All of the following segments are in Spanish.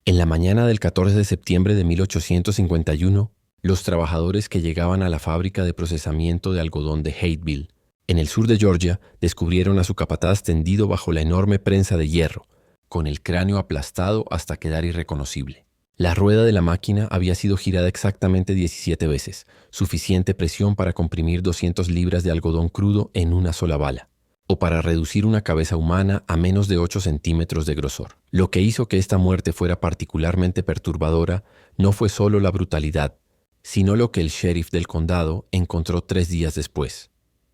En la mañana del 14 de septiembre de 1851, los trabajadores que llegaban a la fábrica de procesamiento de algodón de Hateville, en el sur de Georgia, descubrieron a su capataz tendido bajo la enorme prensa de hierro, con el cráneo aplastado hasta quedar irreconocible. La rueda de la máquina había sido girada exactamente 17 veces, suficiente presión para comprimir 200 libras de algodón crudo en una sola bala, o para reducir una cabeza humana a menos de 8 centímetros de grosor. Lo que hizo que esta muerte fuera particularmente perturbadora no fue solo la brutalidad, sino lo que el sheriff del condado encontró 3 días después: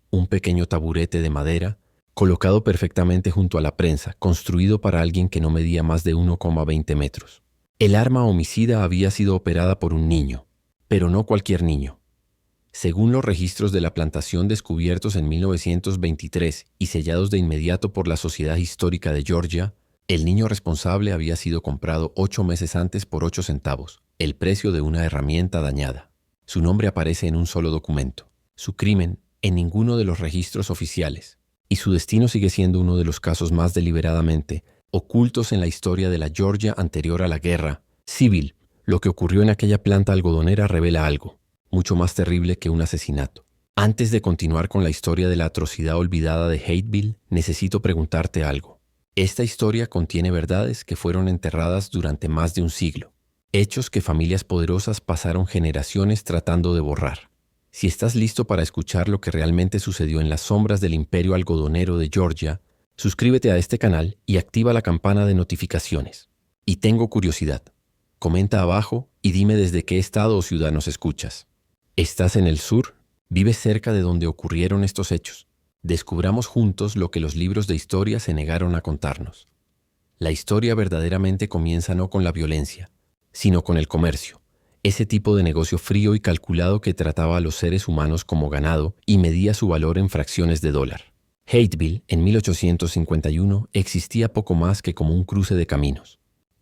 un pequeño taburete de madera, colocado perfectamente junto a la prensa, construido para alguien que no medía más de 1,20 metros. El arma homicida había sido operada por un niño, pero no cualquier niño. Según los registros de la plantación descubiertos en 1923 y sellados de inmediato por la Sociedad Histórica de Georgia, el niño responsable había sido comprado 8 meses antes por 8 centavos, el precio de una herramienta dañada. Su nombre aparece en un solo documento, su crimen en ninguno de los registros oficiales, y su destino sigue siendo uno de los casos más deliberadamente ocultos en la historia de la Georgia anterior a la guerra civil. Lo que ocurrió en aquella planta algodonera revela algo mucho más terrible que un asesinato. Antes de continuar con la historia de la atrocidad olvidada de Hateville, necesito preguntarte algo. Esta historia contiene verdades que fueron enterradas durante más de un siglo, hechos que familias poderosas pasaron generaciones tratando de borrar. Si estás listo para escuchar lo que realmente sucedió en las sombras del imperio algodonero de Georgia, suscríbete a este canal y activa la campana de notificaciones. Y tengo curiosidad. Comenta abajo y dime desde qué estado o ciudad nos escuchas. ¿Estás en el sur? ¿Vives cerca de donde ocurrieron estos hechos? Descubramos juntos lo que los libros de historia se negaron a contarnos. La historia verdaderamente comienza no con la violencia, sino con el comercio. Ese tipo de negocio frío y calculado que trataba a los seres humanos como ganado y medía su valor en fracciones de dólar. Hateville, en 1851, existía poco más que como un cruce de caminos.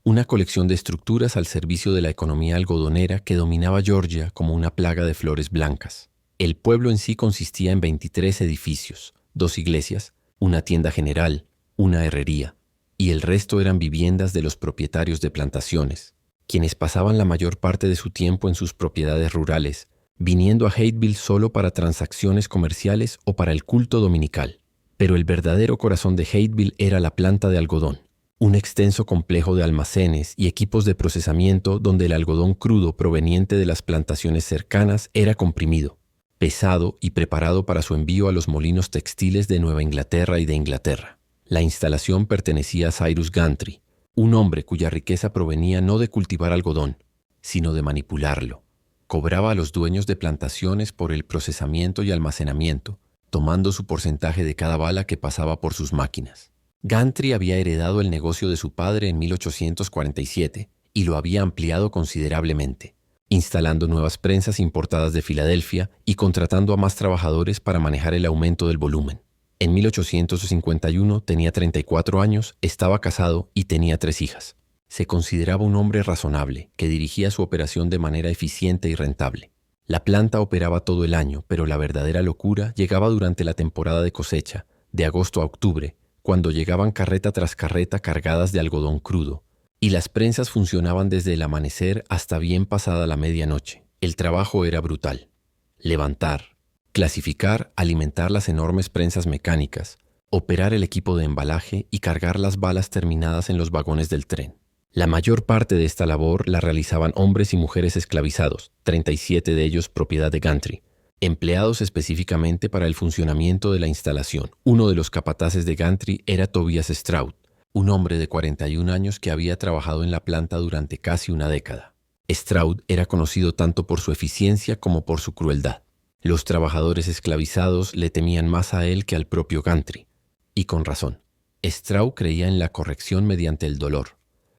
Una colección de estructuras al servicio de la economía algodonera que dominaba Georgia como una plaga de flores blancas. El pueblo en sí consistía en 23 edificios, 2 iglesias, una tienda general, una herrería, y el resto eran viviendas de los propietarios de plantaciones, quienes pasaban la mayor parte de su tiempo en sus propiedades rurales, viniendo a Hateville solo para transacciones comerciales o para el culto dominical. Pero el verdadero corazón de Hateville era la planta de algodón, un extenso complejo de almacenes y equipos de procesamiento donde el algodón crudo proveniente de las plantaciones cercanas era comprimido, pesado y preparado para su envío a los molinos textiles de Nueva Inglaterra y de Inglaterra. La instalación pertenecía a Cyrus Gantry, un hombre cuya riqueza provenía no de cultivar algodón, sino de manipularlo. Cobraba a los dueños de plantaciones por el procesamiento y almacenamiento, tomando su porcentaje de cada bala que pasaba por sus máquinas. Gantry había heredado el negocio de su padre en 1847 y lo había ampliado considerablemente, instalando nuevas prensas importadas de Filadelfia y contratando a más trabajadores para manejar el aumento del volumen. En 1851 tenía 34 años, estaba casado y tenía 3 hijas. Se consideraba un hombre razonable que dirigía su operación de manera eficiente y rentable. La planta operaba todo el año, pero la verdadera locura llegaba durante la temporada de cosecha, de agosto a octubre, cuando llegaban carreta tras carreta cargadas de algodón crudo, y las prensas funcionaban desde el amanecer hasta bien pasada la medianoche. El trabajo era brutal. Levantar, clasificar, alimentar las enormes prensas mecánicas, operar el equipo de embalaje y cargar las balas terminadas en los vagones del tren. La mayor parte de esta labor la realizaban hombres y mujeres esclavizados, 37 de ellos propiedad de Gantry, empleados específicamente para el funcionamiento de la instalación. Uno de los capataces de Gantry era Tobias Stroud, un hombre de 41 años que había trabajado en la planta durante casi una década. Stroud era conocido tanto por su eficiencia como por su crueldad. Los trabajadores esclavizados le temían más a él que al propio Gantry, y con razón. Stroud creía en la corrección mediante el dolor,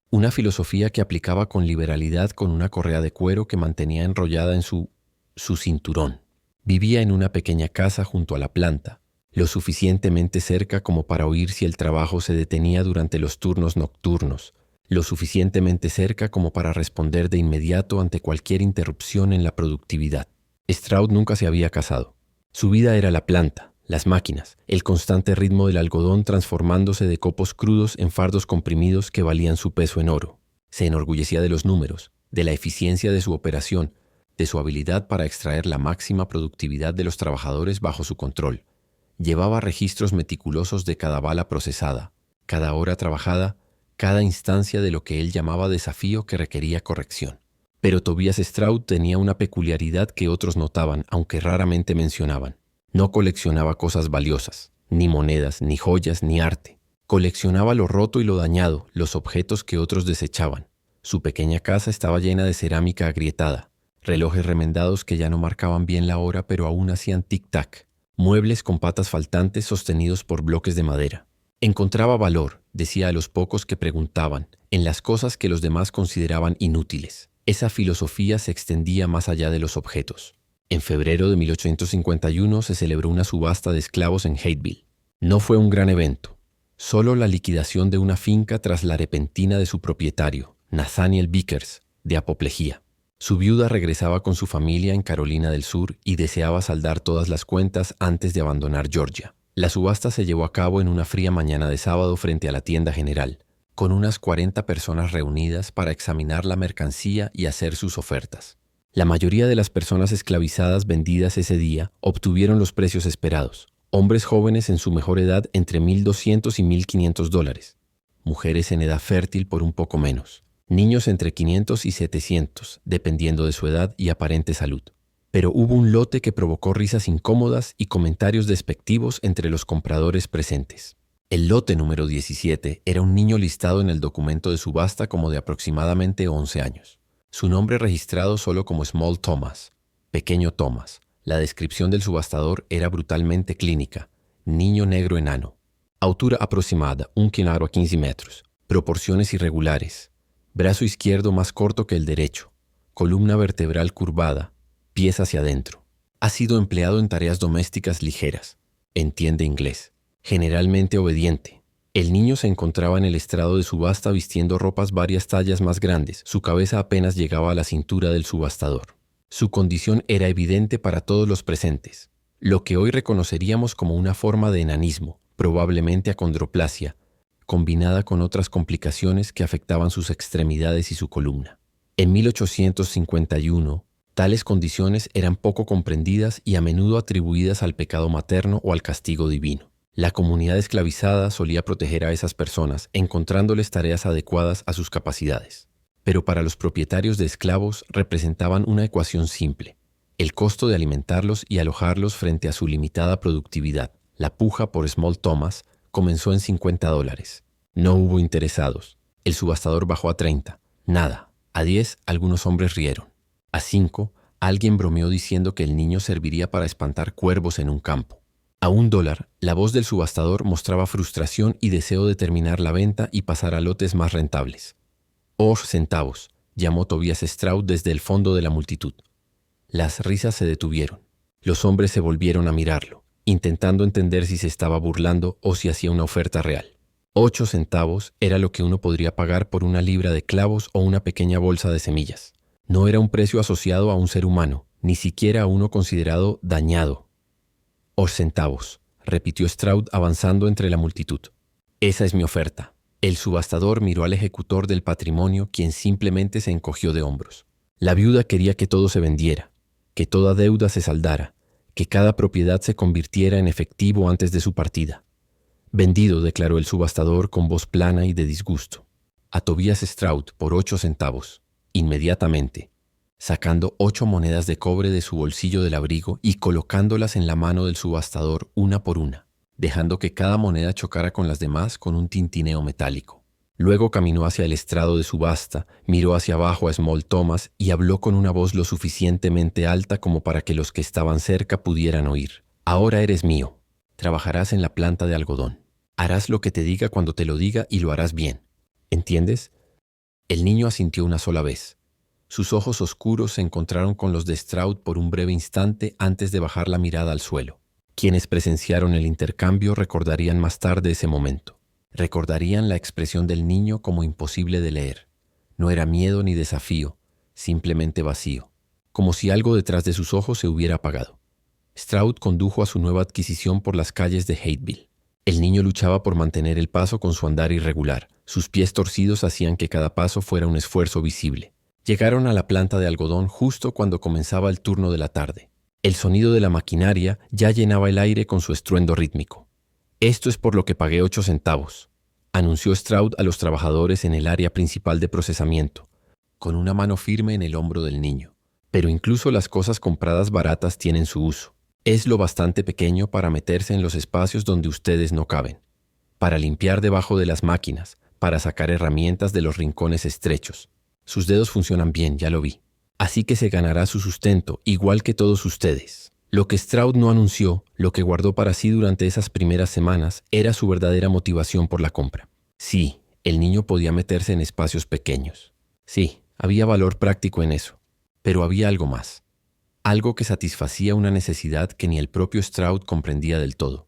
una filosofía que aplicaba con liberalidad con una correa de cuero que mantenía enrollada en su cinturón. Vivía en una pequeña casa junto a la planta, lo suficientemente cerca como para oír si el trabajo se detenía durante los turnos nocturnos, lo suficientemente cerca como para responder de inmediato ante cualquier interrupción en la productividad. Stroud nunca se había casado. Su vida era la planta, las máquinas, el constante ritmo del algodón transformándose de copos crudos en fardos comprimidos que valían su peso en oro. Se enorgullecía de los números, de la eficiencia de su operación, de su habilidad para extraer la máxima productividad de los trabajadores bajo su control. Llevaba registros meticulosos de cada bala procesada, cada hora trabajada, cada instancia de lo que él llamaba desafío que requería corrección. Pero Tobias Stroud tenía una peculiaridad que otros notaban, aunque raramente mencionaban. No coleccionaba cosas valiosas, ni monedas, ni joyas, ni arte. Coleccionaba lo roto y lo dañado, los objetos que otros desechaban. Su pequeña casa estaba llena de cerámica agrietada, relojes remendados que ya no marcaban bien la hora pero aún hacían tic-tac, muebles con patas faltantes sostenidos por bloques de madera. Encontraba valor, decía a los pocos que preguntaban, en las cosas que los demás consideraban inútiles. Esa filosofía se extendía más allá de los objetos. En febrero de 1851 se celebró una subasta de esclavos en Hateville. No fue un gran evento, solo la liquidación de una finca tras la repentina de su propietario, Nathaniel Vickers, de apoplejía. Su viuda regresaba con su familia en Carolina del Sur y deseaba saldar todas las cuentas antes de abandonar Georgia. La subasta se llevó a cabo en una fría mañana de sábado frente a la tienda general, con unas 40 personas reunidas para examinar la mercancía y hacer sus ofertas. La mayoría de las personas esclavizadas vendidas ese día obtuvieron los precios esperados. Hombres jóvenes en su mejor edad entre $1,200 y $1,500. Mujeres en edad fértil por un poco menos. Niños entre 500 y 700, dependiendo de su edad y aparente salud. Pero hubo un lote que provocó risas incómodas y comentarios despectivos entre los compradores presentes. El lote número 17 era un niño listado en el documento de subasta como de aproximadamente 11 años. Su nombre registrado solo como Small Thomas, Pequeño Thomas. La descripción del subastador era brutalmente clínica. Niño negro enano. Altura aproximada, 1,15 a 15 metros. Proporciones irregulares. Brazo izquierdo más corto que el derecho. Columna vertebral curvada. Pies hacia adentro. Ha sido empleado en tareas domésticas ligeras. Entiende inglés. Generalmente obediente. El niño se encontraba en el estrado de subasta vistiendo ropas varias tallas más grandes. Su cabeza apenas llegaba a la cintura del subastador. Su condición era evidente para todos los presentes. Lo que hoy reconoceríamos como una forma de enanismo, probablemente acondroplasia, combinada con otras complicaciones que afectaban sus extremidades y su columna. En 1851, tales condiciones eran poco comprendidas y a menudo atribuidas al pecado materno o al castigo divino. La comunidad esclavizada solía proteger a esas personas, encontrándoles tareas adecuadas a sus capacidades. Pero para los propietarios de esclavos representaban una ecuación simple: el costo de alimentarlos y alojarlos frente a su limitada productividad. La puja por Small Thomas comenzó en $50. No hubo interesados. El subastador bajó a 30. Nada. A 10, algunos hombres rieron. A 5, alguien bromeó diciendo que el niño serviría para espantar cuervos en un campo. A $1, la voz del subastador mostraba frustración y deseo de terminar la venta y pasar a lotes más rentables. 8 centavos, llamó Tobias Stroud desde el fondo de la multitud. Las risas se detuvieron. Los hombres se volvieron a mirarlo, intentando entender si se estaba burlando o si hacía una oferta real. 8 centavos era lo que uno podría pagar por una libra de clavos o una pequeña bolsa de semillas. No era un precio asociado a un ser humano, ni siquiera a uno considerado dañado. 8 centavos, repitió Stroud avanzando entre la multitud. Esa es mi oferta. El subastador miró al ejecutor del patrimonio, quien simplemente se encogió de hombros. La viuda quería que todo se vendiera, que toda deuda se saldara, que cada propiedad se convirtiera en efectivo antes de su partida. Vendido, declaró el subastador con voz plana y de disgusto. A Tobias Stroud por 8 centavos, inmediatamente, sacando 8 monedas de cobre de su bolsillo del abrigo y colocándolas en la mano del subastador una por una, dejando que cada moneda chocara con las demás con un tintineo metálico. Luego caminó hacia el estrado de subasta, miró hacia abajo a Small Thomas y habló con una voz lo suficientemente alta como para que los que estaban cerca pudieran oír. Ahora eres mío. Trabajarás en la planta de algodón. Harás lo que te diga cuando te lo diga y lo harás bien. ¿Entiendes? El niño asintió una sola vez. Sus ojos oscuros se encontraron con los de Stroud por un breve instante antes de bajar la mirada al suelo. Quienes presenciaron el intercambio recordarían más tarde ese momento. Recordarían la expresión del niño como imposible de leer. No era miedo ni desafío, simplemente vacío, como si algo detrás de sus ojos se hubiera apagado. Stroud condujo a su nueva adquisición por las calles de Hateville. El niño luchaba por mantener el paso con su andar irregular, Sus pies torcidos hacían que cada paso fuera un esfuerzo visible. Llegaron a la planta de algodón justo cuando comenzaba el turno de la tarde. El sonido de la maquinaria ya llenaba el aire con su estruendo rítmico. «Esto es por lo que pagué 8 centavos», anunció Stroud a los trabajadores en el área principal de procesamiento, con una mano firme en el hombro del niño. «Pero incluso las cosas compradas baratas tienen su uso. Es lo bastante pequeño para meterse en los espacios donde ustedes no caben, para limpiar debajo de las máquinas, para sacar herramientas de los rincones estrechos. Sus dedos funcionan bien, ya lo vi. Así que se ganará su sustento, igual que todos ustedes». Lo que Stroud no anunció, lo que guardó para sí durante esas primeras semanas, era su verdadera motivación por la compra. Sí, el niño podía meterse en espacios pequeños. Sí, había valor práctico en eso. Pero había algo más. Algo que satisfacía una necesidad que ni el propio Stroud comprendía del todo.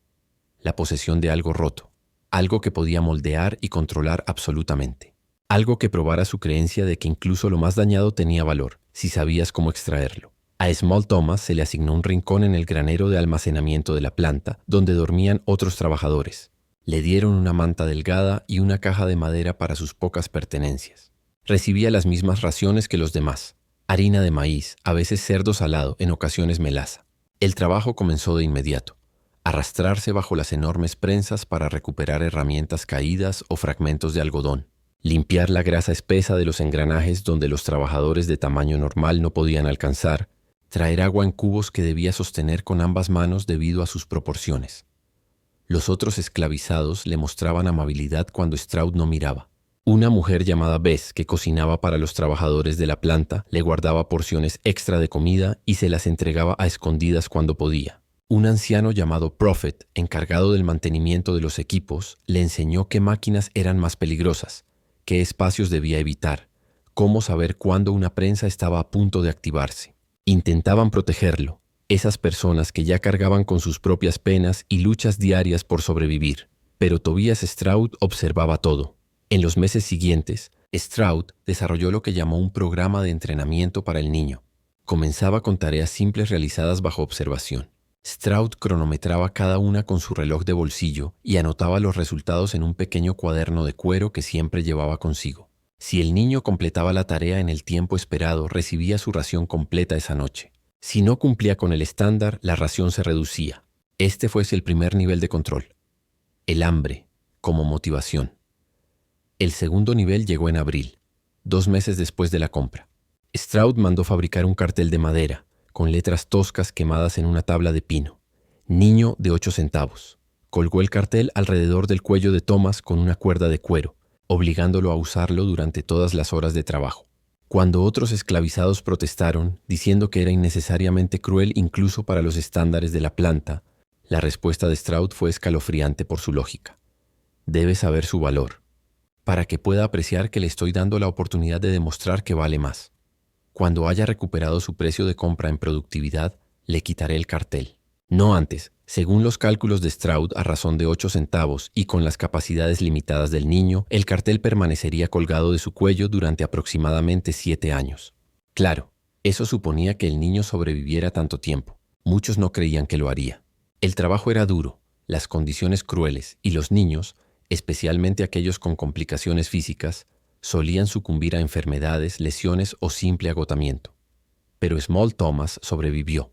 La posesión de algo roto. Algo que podía moldear y controlar absolutamente. Algo que probara su creencia de que incluso lo más dañado tenía valor, si sabías cómo extraerlo. A Small Thomas se le asignó un rincón en el granero de almacenamiento de la planta, donde dormían otros trabajadores. Le dieron una manta delgada y una caja de madera para sus pocas pertenencias. Recibía las mismas raciones que los demás. Harina de maíz, a veces cerdo salado, en ocasiones melaza. El trabajo comenzó de inmediato. Arrastrarse bajo las enormes prensas para recuperar herramientas caídas o fragmentos de algodón. Limpiar la grasa espesa de los engranajes donde los trabajadores de tamaño normal no podían alcanzar. Traer agua en cubos que debía sostener con ambas manos debido a sus proporciones. Los otros esclavizados le mostraban amabilidad cuando Stroud no miraba. Una mujer llamada Bess, que cocinaba para los trabajadores de la planta, le guardaba porciones extra de comida y se las entregaba a escondidas cuando podía. Un anciano llamado Prophet, encargado del mantenimiento de los equipos, le enseñó qué máquinas eran más peligrosas, qué espacios debía evitar, cómo saber cuándo una prensa estaba a punto de activarse. Intentaban protegerlo, esas personas que ya cargaban con sus propias penas y luchas diarias por sobrevivir. Pero Tobias Stroud observaba todo. En los meses siguientes, Stroud desarrolló lo que llamó un programa de entrenamiento para el niño. Comenzaba con tareas simples realizadas bajo observación. Stroud cronometraba cada una con su reloj de bolsillo y anotaba los resultados en un pequeño cuaderno de cuero que siempre llevaba consigo. Si el niño completaba la tarea en el tiempo esperado, recibía su ración completa esa noche. Si no cumplía con el estándar, la ración se reducía. Este fuese el primer nivel de control. El hambre, como motivación. El segundo nivel llegó en abril, 2 meses después de la compra. Stroud mandó fabricar un cartel de madera, con letras toscas quemadas en una tabla de pino. Niño de 8 centavos. Colgó el cartel alrededor del cuello de Thomas con una cuerda de cuero, obligándolo a usarlo durante todas las horas de trabajo. Cuando otros esclavizados protestaron, diciendo que era innecesariamente cruel incluso para los estándares de la planta, la respuesta de Stroud fue escalofriante por su lógica. Debe saber su valor, para que pueda apreciar que le estoy dando la oportunidad de demostrar que vale más. Cuando haya recuperado su precio de compra en productividad, le quitaré el cartel. No antes. Según los cálculos de Stroud, a razón de 8 centavos y con las capacidades limitadas del niño, el cartel permanecería colgado de su cuello durante aproximadamente 7 años. Claro, eso suponía que el niño sobreviviera tanto tiempo. Muchos no creían que lo haría. El trabajo era duro, las condiciones crueles y los niños, especialmente aquellos con complicaciones físicas, solían sucumbir a enfermedades, lesiones o simple agotamiento. Pero Small Thomas sobrevivió.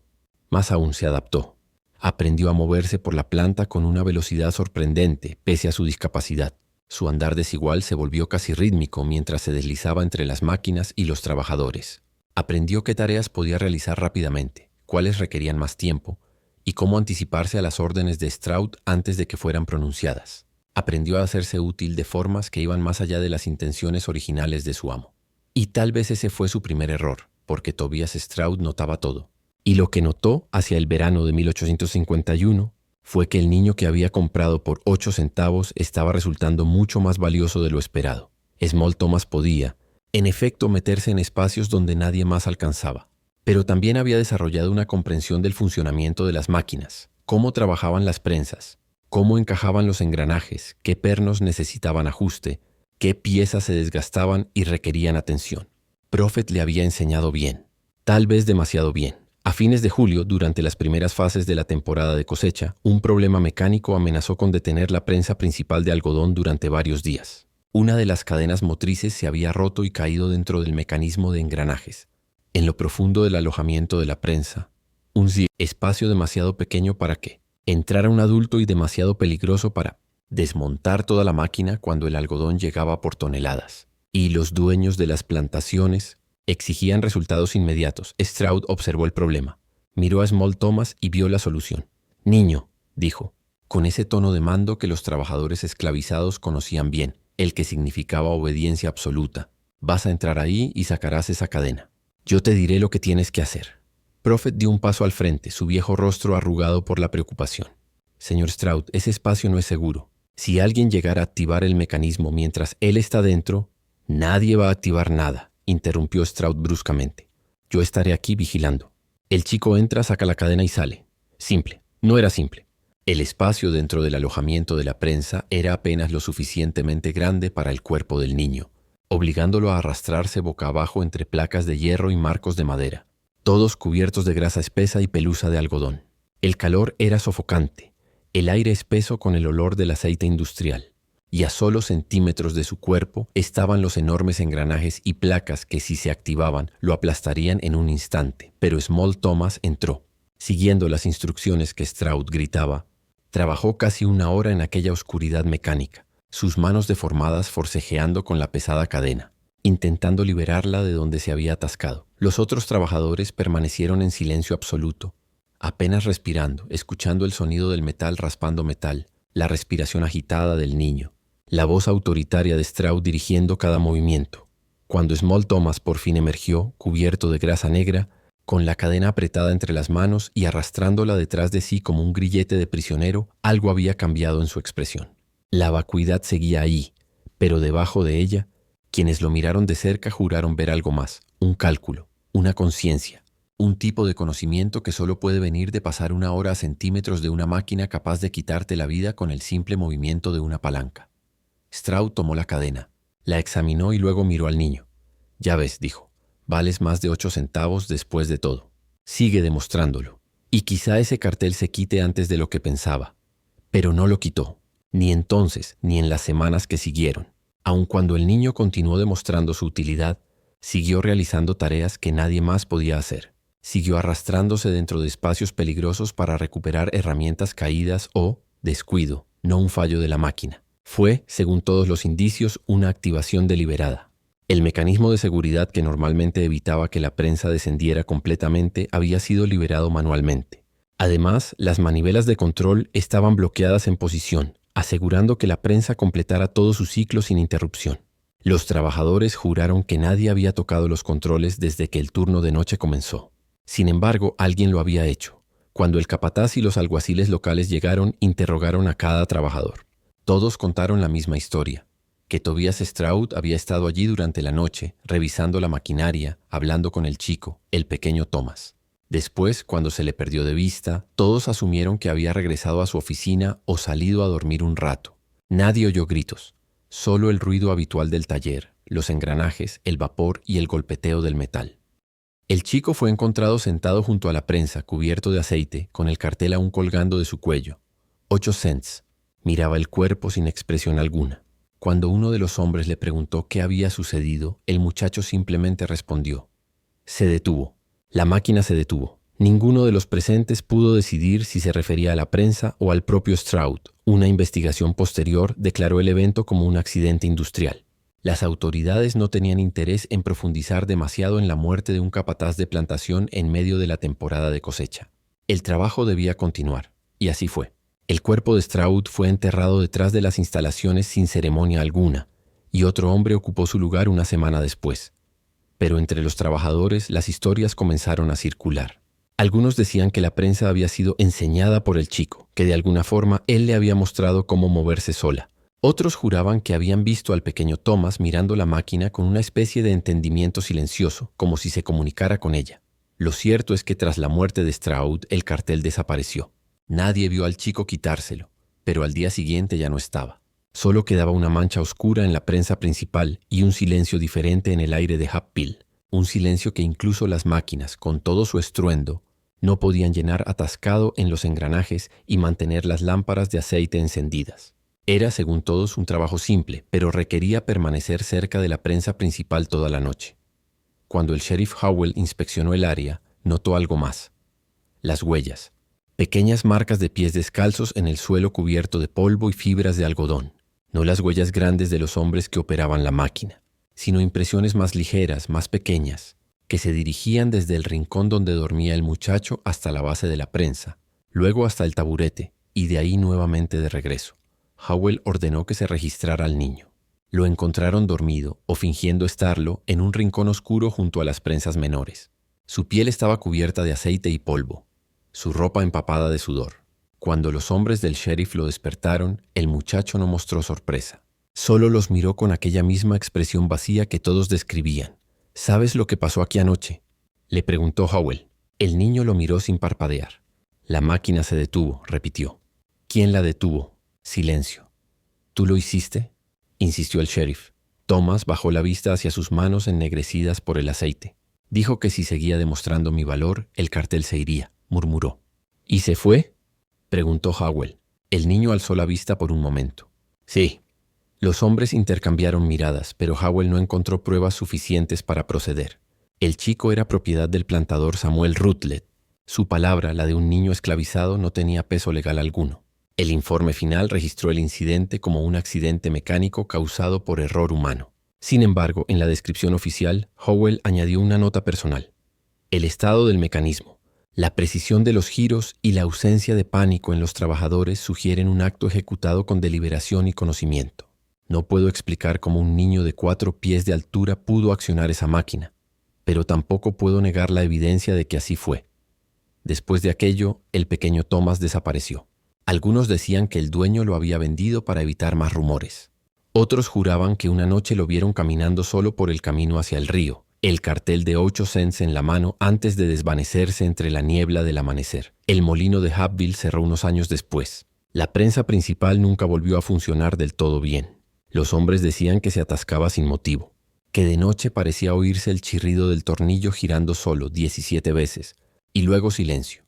Más aún se adaptó. Aprendió a moverse por la planta con una velocidad sorprendente, pese a su discapacidad. Su andar desigual se volvió casi rítmico mientras se deslizaba entre las máquinas y los trabajadores. Aprendió qué tareas podía realizar rápidamente, cuáles requerían más tiempo, y cómo anticiparse a las órdenes de Stroud antes de que fueran pronunciadas. Aprendió a hacerse útil de formas que iban más allá de las intenciones originales de su amo. Y tal vez ese fue su primer error, porque Tobias Stroud notaba todo. Y lo que notó hacia el verano de 1851 fue que el niño que había comprado por 8 centavos estaba resultando mucho más valioso de lo esperado. Small Thomas podía, en efecto, meterse en espacios donde nadie más alcanzaba. Pero también había desarrollado una comprensión del funcionamiento de las máquinas, cómo trabajaban las prensas, cómo encajaban los engranajes, qué pernos necesitaban ajuste, qué piezas se desgastaban y requerían atención. Prophet le había enseñado bien, tal vez demasiado bien. A fines de julio, durante las primeras fases de la temporada de cosecha, un problema mecánico amenazó con detener la prensa principal de algodón durante varios días. Una de las cadenas motrices se había roto y caído dentro del mecanismo de engranajes. En lo profundo del alojamiento de la prensa, espacio demasiado pequeño para que entrara un adulto y demasiado peligroso para desmontar toda la máquina cuando el algodón llegaba por toneladas. Y los dueños de las plantaciones exigían resultados inmediatos. Stroud observó el problema. Miró a Small Thomas y vio la solución. «Niño», dijo, con ese tono de mando que los trabajadores esclavizados conocían bien, el que significaba obediencia absoluta. «Vas a entrar ahí y sacarás esa cadena. Yo te diré lo que tienes que hacer». Prophet dio un paso al frente, su viejo rostro arrugado por la preocupación. «Señor Stroud, ese espacio no es seguro. Si alguien llegara a activar el mecanismo mientras él está dentro, nadie va a activar nada», interrumpió Stroud bruscamente. «Yo estaré aquí vigilando. El chico entra, saca la cadena y sale. Simple. No era simple. El espacio dentro del alojamiento de la prensa era apenas lo suficientemente grande para el cuerpo del niño, obligándolo a arrastrarse boca abajo entre placas de hierro y marcos de madera, todos cubiertos de grasa espesa y pelusa de algodón. El calor era sofocante, el aire espeso con el olor del aceite industrial, y a solo centímetros de su cuerpo estaban los enormes engranajes y placas que, si se activaban, lo aplastarían en un instante. Pero Small Thomas entró. Siguiendo las instrucciones que Stroud gritaba, trabajó casi una hora en aquella oscuridad mecánica, sus manos deformadas forcejeando con la pesada cadena, intentando liberarla de donde se había atascado. Los otros trabajadores permanecieron en silencio absoluto, apenas respirando, escuchando el sonido del metal raspando metal, la respiración agitada del niño, la voz autoritaria de Stroud dirigiendo cada movimiento. Cuando Small Thomas por fin emergió, cubierto de grasa negra, con la cadena apretada entre las manos y arrastrándola detrás de sí como un grillete de prisionero, algo había cambiado en su expresión. La vacuidad seguía ahí, pero debajo de ella, quienes lo miraron de cerca juraron ver algo más, un cálculo, una conciencia, un tipo de conocimiento que solo puede venir de pasar una hora a centímetros de una máquina capaz de quitarte la vida con el simple movimiento de una palanca. Stroud tomó la cadena, la examinó y luego miró al niño. «Ya ves», dijo, «vales más de 8 centavos después de todo. Sigue demostrándolo. Y quizá ese cartel se quite antes de lo que pensaba». Pero no lo quitó, ni entonces ni en las semanas que siguieron. Aun cuando el niño continuó demostrando su utilidad, siguió realizando tareas que nadie más podía hacer. Siguió arrastrándose dentro de espacios peligrosos para recuperar herramientas caídas o, descuido, no un fallo de la máquina. Fue, según todos los indicios, una activación deliberada. El mecanismo de seguridad que normalmente evitaba que la prensa descendiera completamente había sido liberado manualmente. Además, las manivelas de control estaban bloqueadas en posición, asegurando que la prensa completara todo su ciclo sin interrupción. Los trabajadores juraron que nadie había tocado los controles desde que el turno de noche comenzó. Sin embargo, alguien lo había hecho. Cuando el capataz y los alguaciles locales llegaron, interrogaron a cada trabajador. Todos contaron la misma historia, que Tobias Stroud había estado allí durante la noche, revisando la maquinaria, hablando con el chico, el pequeño Thomas. Después, cuando se le perdió de vista, todos asumieron que había regresado a su oficina o salido a dormir un rato. Nadie oyó gritos, solo el ruido habitual del taller, los engranajes, el vapor y el golpeteo del metal. El chico fue encontrado sentado junto a la prensa, cubierto de aceite, con el cartel aún colgando de su cuello. 8 cents. Miraba el cuerpo sin expresión alguna. Cuando uno de los hombres le preguntó qué había sucedido, el muchacho simplemente respondió. Se detuvo. La máquina se detuvo. Ninguno de los presentes pudo decidir si se refería a la prensa o al propio Stroud. Una investigación posterior declaró el evento como un accidente industrial. Las autoridades no tenían interés en profundizar demasiado en la muerte de un capataz de plantación en medio de la temporada de cosecha. El trabajo debía continuar, y así fue. El cuerpo de Stroud fue enterrado detrás de las instalaciones sin ceremonia alguna, y otro hombre ocupó su lugar una semana después. Pero entre los trabajadores las historias comenzaron a circular. Algunos decían que la prensa había sido enseñada por el chico, que de alguna forma él le había mostrado cómo moverse sola. Otros juraban que habían visto al pequeño Thomas mirando la máquina con una especie de entendimiento silencioso, como si se comunicara con ella. Lo cierto es que tras la muerte de Stroud, el cartel desapareció. Nadie vio al chico quitárselo, pero al día siguiente ya no estaba. Solo quedaba una mancha oscura en la prensa principal y un silencio diferente en el aire de Happville. Un silencio que incluso las máquinas, con todo su estruendo, no podían llenar atascado en los engranajes y mantener las lámparas de aceite encendidas. Era, según todos, un trabajo simple, pero requería permanecer cerca de la prensa principal toda la noche. Cuando el sheriff Howell inspeccionó el área, notó algo más. Las huellas. Pequeñas marcas de pies descalzos en el suelo cubierto de polvo y fibras de algodón. No las huellas grandes de los hombres que operaban la máquina, sino impresiones más ligeras, más pequeñas, que se dirigían desde el rincón donde dormía el muchacho hasta la base de la prensa, luego hasta el taburete y de ahí nuevamente de regreso. Howell ordenó que se registrara al niño. Lo encontraron dormido, o fingiendo estarlo, en un rincón oscuro junto a las prensas menores. Su piel estaba cubierta de aceite y polvo, su ropa empapada de sudor. Cuando los hombres del sheriff lo despertaron, el muchacho no mostró sorpresa. Solo los miró con aquella misma expresión vacía que todos describían. ¿Sabes lo que pasó aquí anoche?, le preguntó Howell. El niño lo miró sin parpadear. La máquina se detuvo, repitió. ¿Quién la detuvo? Silencio. ¿Tú lo hiciste?, insistió el sheriff. Thomas bajó la vista hacia sus manos ennegrecidas por el aceite. Dijo que si seguía demostrando mi valor, el cartel se iría, murmuró. ¿Y se fue?, preguntó Howell. El niño alzó la vista por un momento. Sí. Los hombres intercambiaron miradas, pero Howell no encontró pruebas suficientes para proceder. El chico era propiedad del plantador Samuel Rutledge. Su palabra, la de un niño esclavizado, no tenía peso legal alguno. El informe final registró el incidente como un accidente mecánico causado por error humano. Sin embargo, en la descripción oficial, Howell añadió una nota personal. El estado del mecanismo, la precisión de los giros y la ausencia de pánico en los trabajadores sugieren un acto ejecutado con deliberación y conocimiento. No puedo explicar cómo un niño de 4 pies de altura pudo accionar esa máquina, pero tampoco puedo negar la evidencia de que así fue. Después de aquello, el pequeño Thomas desapareció. Algunos decían que el dueño lo había vendido para evitar más rumores. Otros juraban que una noche lo vieron caminando solo por el camino hacia el río, el cartel de 8 cents en la mano antes de desvanecerse entre la niebla del amanecer. El molino de Happville cerró unos años después. La prensa principal nunca volvió a funcionar del todo bien. Los hombres decían que se atascaba sin motivo, que de noche parecía oírse el chirrido del tornillo girando solo 17 veces, y luego silencio.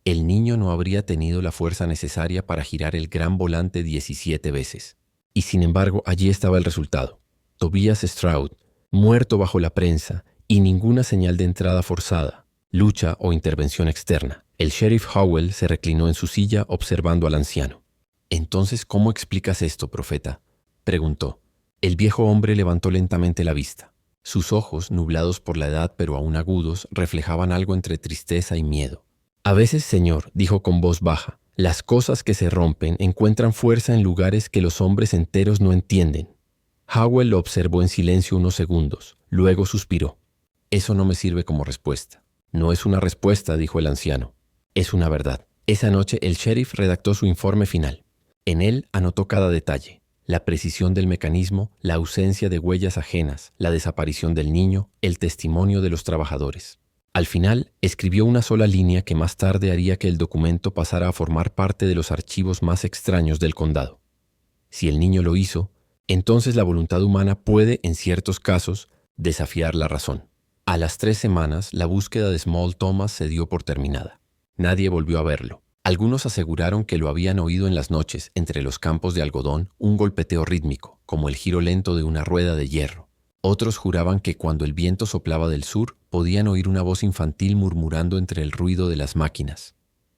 El niño no habría tenido la fuerza necesaria para girar el gran volante 17 veces. Y sin embargo, allí estaba el resultado. Tobias Stroud, muerto bajo la prensa, y ninguna señal de entrada forzada, lucha o intervención externa. El sheriff Howell se reclinó en su silla observando al anciano. «Entonces, ¿cómo explicas esto, profeta?», preguntó. El viejo hombre levantó lentamente la vista. Sus ojos, nublados por la edad pero aún agudos, reflejaban algo entre tristeza y miedo. «A veces, señor», dijo con voz baja, «las cosas que se rompen encuentran fuerza en lugares que los hombres enteros no entienden». Howell lo observó en silencio unos segundos, luego suspiró. «Eso no me sirve como respuesta». «No es una respuesta», dijo el anciano. «Es una verdad». Esa noche el sheriff redactó su informe final. En él anotó cada detalle: la precisión del mecanismo, la ausencia de huellas ajenas, la desaparición del niño, el testimonio de los trabajadores. Al final, escribió una sola línea que más tarde haría que el documento pasara a formar parte de los archivos más extraños del condado. Si el niño lo hizo, entonces la voluntad humana puede, en ciertos casos, desafiar la razón. A las 3 semanas, la búsqueda de Small Thomas se dio por terminada. Nadie volvió a verlo. Algunos aseguraron que lo habían oído en las noches, entre los campos de algodón, un golpeteo rítmico, como el giro lento de una rueda de hierro. Otros juraban que cuando el viento soplaba del sur, podían oír una voz infantil murmurando entre el ruido de las máquinas.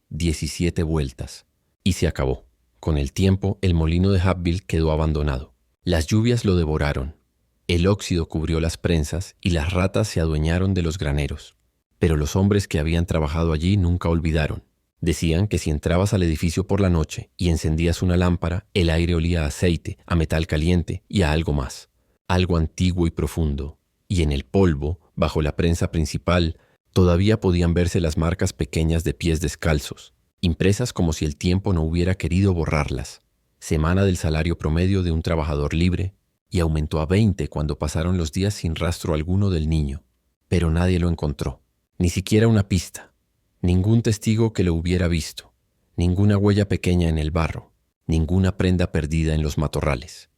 17 vueltas. Y se acabó. Con el tiempo, el molino de Happville quedó abandonado. Las lluvias lo devoraron. El óxido cubrió las prensas y las ratas se adueñaron de los graneros. Pero los hombres que habían trabajado allí nunca olvidaron. Decían que si entrabas al edificio por la noche y encendías una lámpara, el aire olía a aceite, a metal caliente y a algo más. Algo antiguo y profundo. Y en el polvo, bajo la prensa principal, todavía podían verse las marcas pequeñas de pies descalzos, impresas como si el tiempo no hubiera querido borrarlas. Semana del salario promedio de un trabajador libre, y aumentó a 20 cuando pasaron los días sin rastro alguno del niño. Pero nadie lo encontró, ni siquiera una pista. Ningún testigo que lo hubiera visto, ninguna huella pequeña en el barro, ninguna prenda perdida en los matorrales.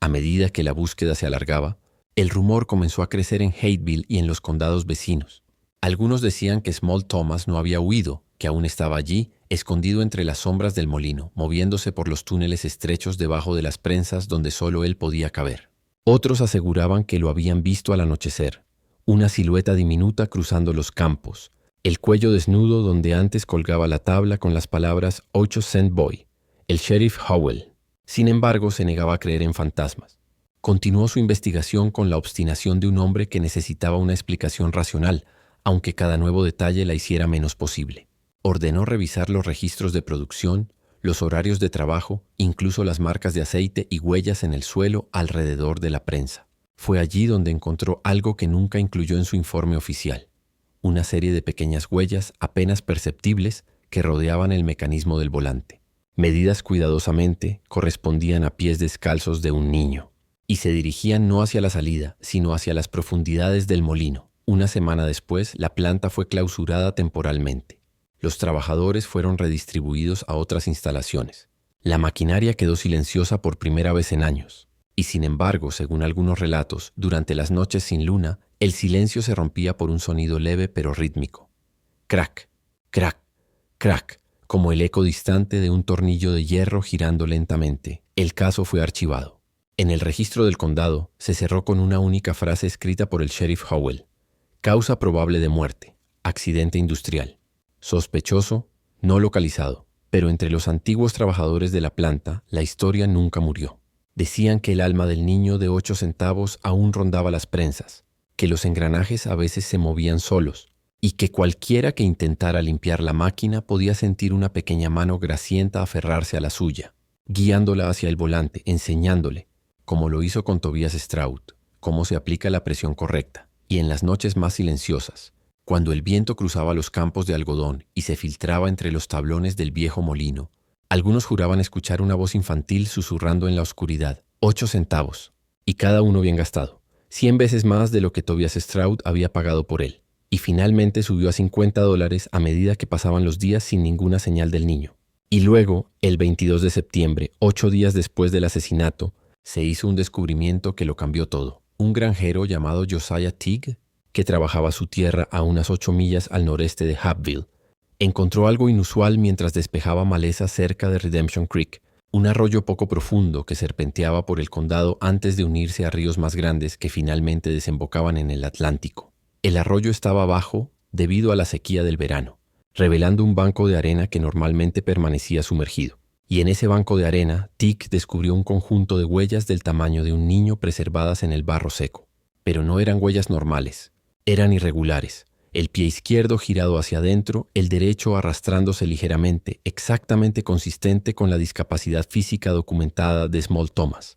A medida que la búsqueda se alargaba, el rumor comenzó a crecer en Hateville y en los condados vecinos. Algunos decían que Small Thomas no había huido, que aún estaba allí, escondido entre las sombras del molino, moviéndose por los túneles estrechos debajo de las prensas donde solo él podía caber. Otros aseguraban que lo habían visto al anochecer, una silueta diminuta cruzando los campos, el cuello desnudo donde antes colgaba la tabla con las palabras 8 Cent Boy, el sheriff Howell. Sin embargo, se negaba a creer en fantasmas. Continuó su investigación con la obstinación de un hombre que necesitaba una explicación racional, aunque cada nuevo detalle la hiciera menos posible. Ordenó revisar los registros de producción, los horarios de trabajo, incluso las marcas de aceite y huellas en el suelo alrededor de la prensa. Fue allí donde encontró algo que nunca incluyó en su informe oficial: una serie de pequeñas huellas apenas perceptibles que rodeaban el mecanismo del volante. Medidas cuidadosamente, correspondían a pies descalzos de un niño, y se dirigían no hacia la salida, sino hacia las profundidades del molino. Una semana después, la planta fue clausurada temporalmente. Los trabajadores fueron redistribuidos a otras instalaciones. La maquinaria quedó silenciosa por primera vez en años. Y sin embargo, según algunos relatos, durante las noches sin luna, el silencio se rompía por un sonido leve pero rítmico. Crack, crack, crack, como el eco distante de un tornillo de hierro girando lentamente. El caso fue archivado. En el registro del condado se cerró con una única frase escrita por el sheriff Howell: causa probable de muerte, accidente industrial. Sospechoso, no localizado. Pero entre los antiguos trabajadores de la planta, la historia nunca murió. Decían que el alma del niño de 8 centavos aún rondaba las prensas, que los engranajes a veces se movían solos, y que cualquiera que intentara limpiar la máquina podía sentir una pequeña mano grasienta aferrarse a la suya, guiándola hacia el volante, enseñándole, como lo hizo con Tobias Stroud, cómo se aplica la presión correcta. Y en las noches más silenciosas, cuando el viento cruzaba los campos de algodón y se filtraba entre los tablones del viejo molino, algunos juraban escuchar una voz infantil susurrando en la oscuridad: 8 centavos, y cada uno bien gastado, 100 veces más de lo que Tobias Stroud había pagado por él. Y finalmente subió a $50 a medida que pasaban los días sin ninguna señal del niño. Y luego, el 22 de septiembre, 8 días después del asesinato, se hizo un descubrimiento que lo cambió todo. Un granjero llamado Josiah Teague, que trabajaba su tierra a unas 8 millas al noreste de Happville, encontró algo inusual mientras despejaba maleza cerca de Redemption Creek, un arroyo poco profundo que serpenteaba por el condado antes de unirse a ríos más grandes que finalmente desembocaban en el Atlántico. El arroyo estaba bajo debido a la sequía del verano, revelando un banco de arena que normalmente permanecía sumergido. Y en ese banco de arena, Teague descubrió un conjunto de huellas del tamaño de un niño preservadas en el barro seco. Pero no eran huellas normales, eran irregulares. El pie izquierdo girado hacia adentro, el derecho arrastrándose ligeramente, exactamente consistente con la discapacidad física documentada de Small Thomas.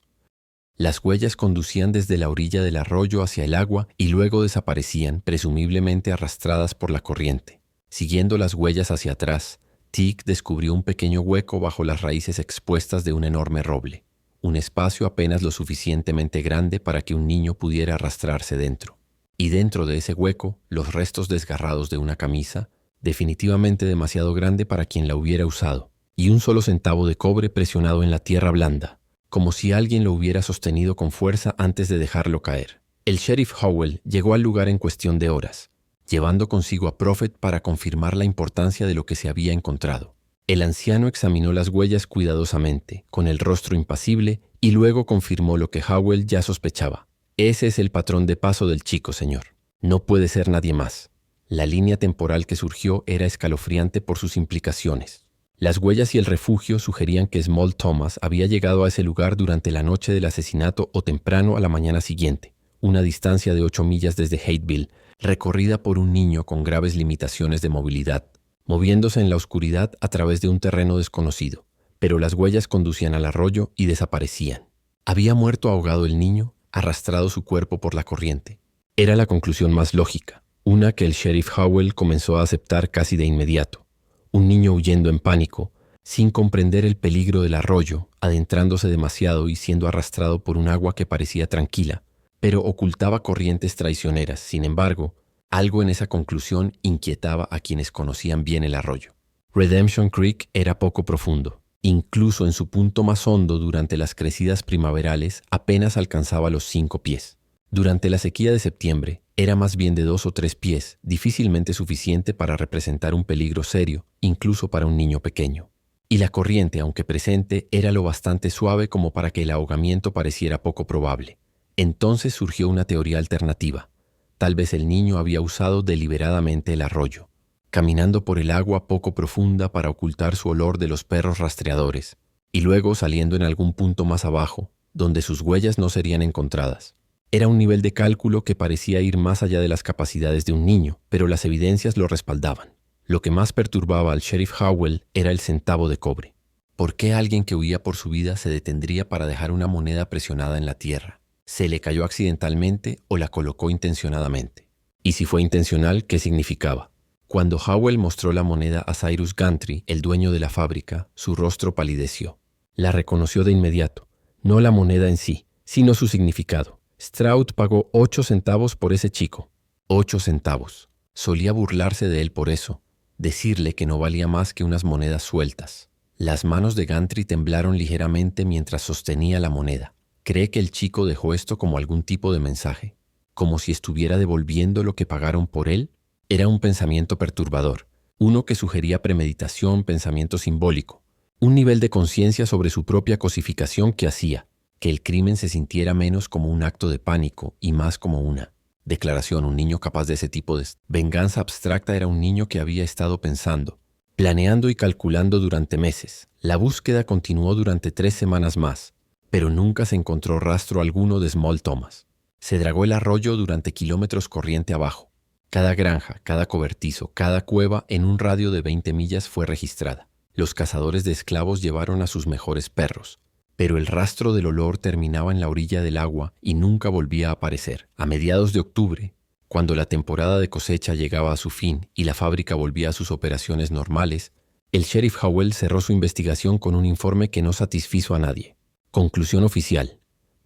Las huellas conducían desde la orilla del arroyo hacia el agua y luego desaparecían, presumiblemente arrastradas por la corriente. Siguiendo las huellas hacia atrás, Teague descubrió un pequeño hueco bajo las raíces expuestas de un enorme roble, un espacio apenas lo suficientemente grande para que un niño pudiera arrastrarse dentro. Y dentro de ese hueco, los restos desgarrados de una camisa, definitivamente demasiado grande para quien la hubiera usado, y un solo centavo de cobre presionado en la tierra blanda, como si alguien lo hubiera sostenido con fuerza antes de dejarlo caer. El sheriff Howell llegó al lugar en cuestión de horas, llevando consigo a Prophet para confirmar la importancia de lo que se había encontrado. El anciano examinó las huellas cuidadosamente, con el rostro impasible, y luego confirmó lo que Howell ya sospechaba. Ese es el patrón de paso del chico, señor. No puede ser nadie más. La línea temporal que surgió era escalofriante por sus implicaciones. Las huellas y el refugio sugerían que Small Thomas había llegado a ese lugar durante la noche del asesinato o temprano a la mañana siguiente, una distancia de 8 millas desde Hateville, recorrida por un niño con graves limitaciones de movilidad, moviéndose en la oscuridad a través de un terreno desconocido, pero las huellas conducían al arroyo y desaparecían. ¿Había muerto ahogado el niño, arrastrado su cuerpo por la corriente? Era la conclusión más lógica, una que el sheriff Howell comenzó a aceptar casi de inmediato. Un niño huyendo en pánico, sin comprender el peligro del arroyo, adentrándose demasiado y siendo arrastrado por un agua que parecía tranquila, pero ocultaba corrientes traicioneras. Sin embargo, algo en esa conclusión inquietaba a quienes conocían bien el arroyo. Redemption Creek era poco profundo. Incluso en su punto más hondo durante las crecidas primaverales apenas alcanzaba los 5 pies. Durante la sequía de septiembre, Era más bien de 2 o 3 pies, difícilmente suficiente para representar un peligro serio, incluso para un niño pequeño. Y la corriente, aunque presente, era lo bastante suave como para que el ahogamiento pareciera poco probable. Entonces surgió una teoría alternativa. Tal vez el niño había usado deliberadamente el arroyo, caminando por el agua poco profunda para ocultar su olor de los perros rastreadores, y luego saliendo en algún punto más abajo, donde sus huellas no serían encontradas. Era un nivel de cálculo que parecía ir más allá de las capacidades de un niño, pero las evidencias lo respaldaban. Lo que más perturbaba al sheriff Howell era el centavo de cobre. ¿Por qué alguien que huía por su vida se detendría para dejar una moneda presionada en la tierra? ¿Se le cayó accidentalmente o la colocó intencionadamente? Y si fue intencional, ¿qué significaba? Cuando Howell mostró la moneda a Cyrus Gantry, el dueño de la fábrica, su rostro palideció. La reconoció de inmediato, no la moneda en sí, sino su significado. Stroud pagó 8 centavos por ese chico. 8 centavos. Solía burlarse de él por eso, decirle que no valía más que unas monedas sueltas. Las manos de Gantry temblaron ligeramente mientras sostenía la moneda. ¿Cree que el chico dejó esto como algún tipo de mensaje? ¿Como si estuviera devolviendo lo que pagaron por él? Era un pensamiento perturbador, uno que sugería premeditación, pensamiento simbólico, un nivel de conciencia sobre su propia cosificación que hacía que el crimen se sintiera menos como un acto de pánico y más como una declaración. Un niño capaz de ese tipo de venganza abstracta era un niño que había estado pensando, planeando y calculando durante meses. La búsqueda continuó durante 3 semanas más, pero nunca se encontró rastro alguno de Small Thomas. Se dragó el arroyo durante kilómetros corriente abajo. Cada granja, cada cobertizo, cada cueva en un radio de 20 millas fue registrada. Los cazadores de esclavos llevaron a sus mejores perros, pero el rastro del olor terminaba en la orilla del agua y nunca volvía a aparecer. A mediados de octubre, cuando la temporada de cosecha llegaba a su fin y la fábrica volvía a sus operaciones normales, el sheriff Howell cerró su investigación con un informe que no satisfizo a nadie. Conclusión oficial: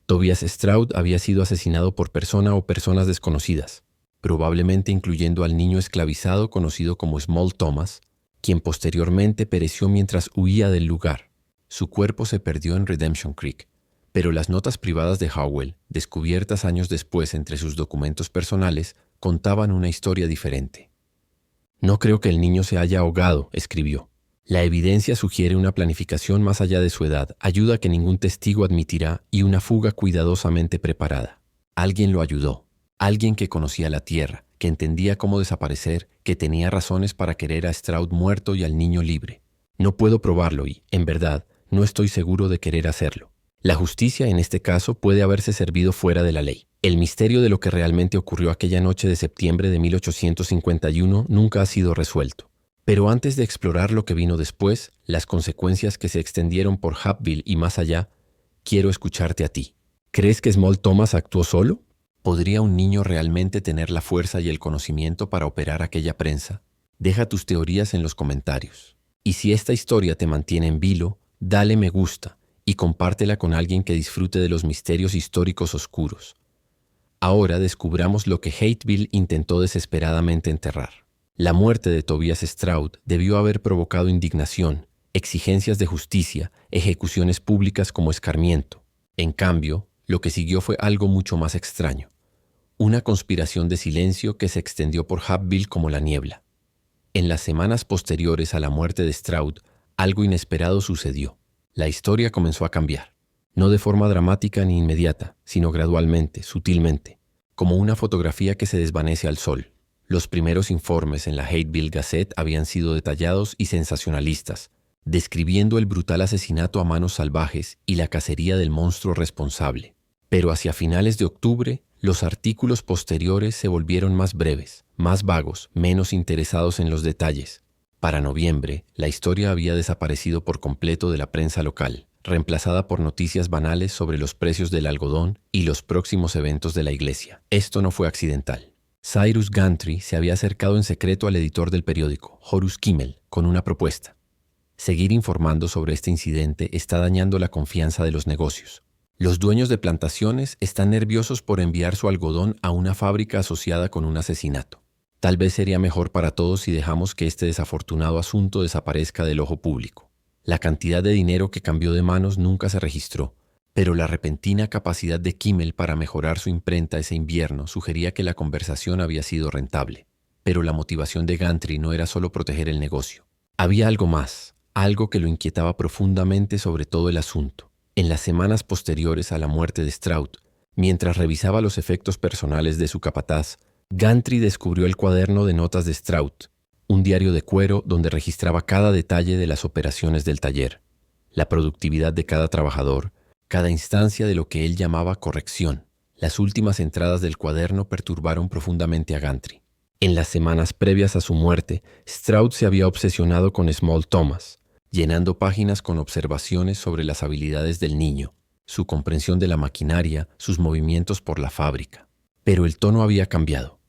Tobias Stroud había sido asesinado por persona o personas desconocidas, probablemente incluyendo al niño esclavizado conocido como Small Thomas, quien posteriormente pereció mientras huía del lugar. Su cuerpo se perdió en Redemption Creek, pero las notas privadas de Howell, descubiertas años después entre sus documentos personales, contaban una historia diferente. «No creo que el niño se haya ahogado», escribió. «La evidencia sugiere una planificación más allá de su edad, ayuda que ningún testigo admitirá y una fuga cuidadosamente preparada. Alguien lo ayudó, alguien que conocía la tierra, que entendía cómo desaparecer, que tenía razones para querer a Stroud muerto y al niño libre. No puedo probarlo y, en verdad, no estoy seguro de querer hacerlo. La justicia, en este caso, puede haberse servido fuera de la ley. El misterio de lo que realmente ocurrió aquella noche de septiembre de 1851 nunca ha sido resuelto. Pero antes de explorar lo que vino después, las consecuencias que se extendieron por Hapville y más allá, quiero escucharte a ti. ¿Crees que Small Thomas actuó solo? ¿Podría un niño realmente tener la fuerza y el conocimiento para operar aquella prensa? Deja tus teorías en los comentarios. Y si esta historia te mantiene en vilo, dale me gusta y compártela con alguien que disfrute de los misterios históricos oscuros. Ahora descubramos lo que Hateville intentó desesperadamente enterrar. La muerte de Tobias Stroud debió haber provocado indignación, exigencias de justicia, ejecuciones públicas como escarmiento. En cambio, lo que siguió fue algo mucho más extraño. Una conspiración de silencio que se extendió por Hapville como la niebla. En las semanas posteriores a la muerte de Stroud, algo inesperado sucedió. La historia comenzó a cambiar. No de forma dramática ni inmediata, sino gradualmente, sutilmente, como una fotografía que se desvanece al sol. Los primeros informes en la Hateville Gazette habían sido detallados y sensacionalistas, describiendo el brutal asesinato a manos salvajes y la cacería del monstruo responsable. Pero hacia finales de octubre, los artículos posteriores se volvieron más breves, más vagos, menos interesados en los detalles. Para noviembre, la historia había desaparecido por completo de la prensa local, reemplazada por noticias banales sobre los precios del algodón y los próximos eventos de la iglesia. Esto no fue accidental. Cyrus Gantry se había acercado en secreto al editor del periódico, Horus Kimmel, con una propuesta. Seguir informando sobre este incidente está dañando la confianza de los negocios. Los dueños de plantaciones están nerviosos por enviar su algodón a una fábrica asociada con un asesinato. Tal vez sería mejor para todos si dejamos que este desafortunado asunto desaparezca del ojo público. La cantidad de dinero que cambió de manos nunca se registró, Pero la repentina capacidad de Kimmel para mejorar su imprenta ese invierno sugería que la conversación había sido rentable. Pero la motivación de Gantry no era solo proteger el negocio. Había algo más, algo que lo inquietaba profundamente sobre todo el asunto. En las semanas posteriores a la muerte de Stroud, mientras revisaba los efectos personales de su capataz, Gantry descubrió el cuaderno de notas de Stroud, un diario de cuero donde registraba cada detalle de las operaciones del taller, la productividad de cada trabajador, cada instancia de lo que él llamaba corrección. Las últimas entradas del cuaderno perturbaron profundamente a Gantry. En las semanas previas a su muerte, Stroud se había obsesionado con Small Thomas, llenando páginas con observaciones sobre las habilidades del niño, su comprensión de la maquinaria, sus movimientos por la fábrica. Pero el tono había cambiado.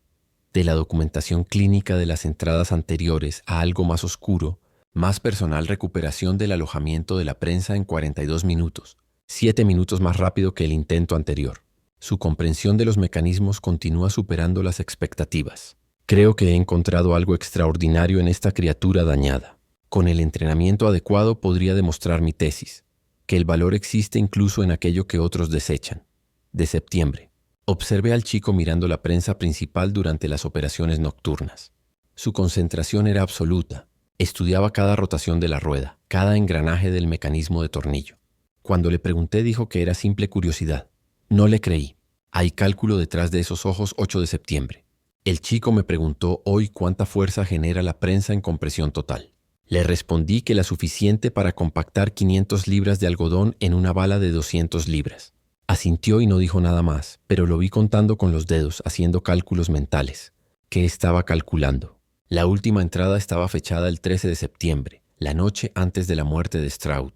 De la documentación clínica de las entradas anteriores a algo más oscuro, más personal recuperación del alojamiento de la prensa en 42 minutos, 7 minutos más rápido que el intento anterior. Su comprensión de los mecanismos continúa superando las expectativas. Creo que he encontrado algo extraordinario en esta criatura dañada. Con el entrenamiento adecuado podría demostrar mi tesis, que el valor existe incluso en aquello que otros desechan. De septiembre. Observé al chico mirando la prensa principal durante las operaciones nocturnas. Su concentración era absoluta. Estudiaba cada rotación de la rueda, cada engranaje del mecanismo de tornillo. Cuando le pregunté dijo que era simple curiosidad. No le creí. Hay cálculo detrás de esos ojos 8 de septiembre. El chico me preguntó hoy cuánta fuerza genera la prensa en compresión total. Le respondí que la suficiente para compactar 500 libras de algodón en una bala de 200 libras. Asintió y no dijo nada más, pero lo vi contando con los dedos, haciendo cálculos mentales. ¿Qué estaba calculando? La última entrada estaba fechada el 13 de septiembre, la noche antes de la muerte de Stroud.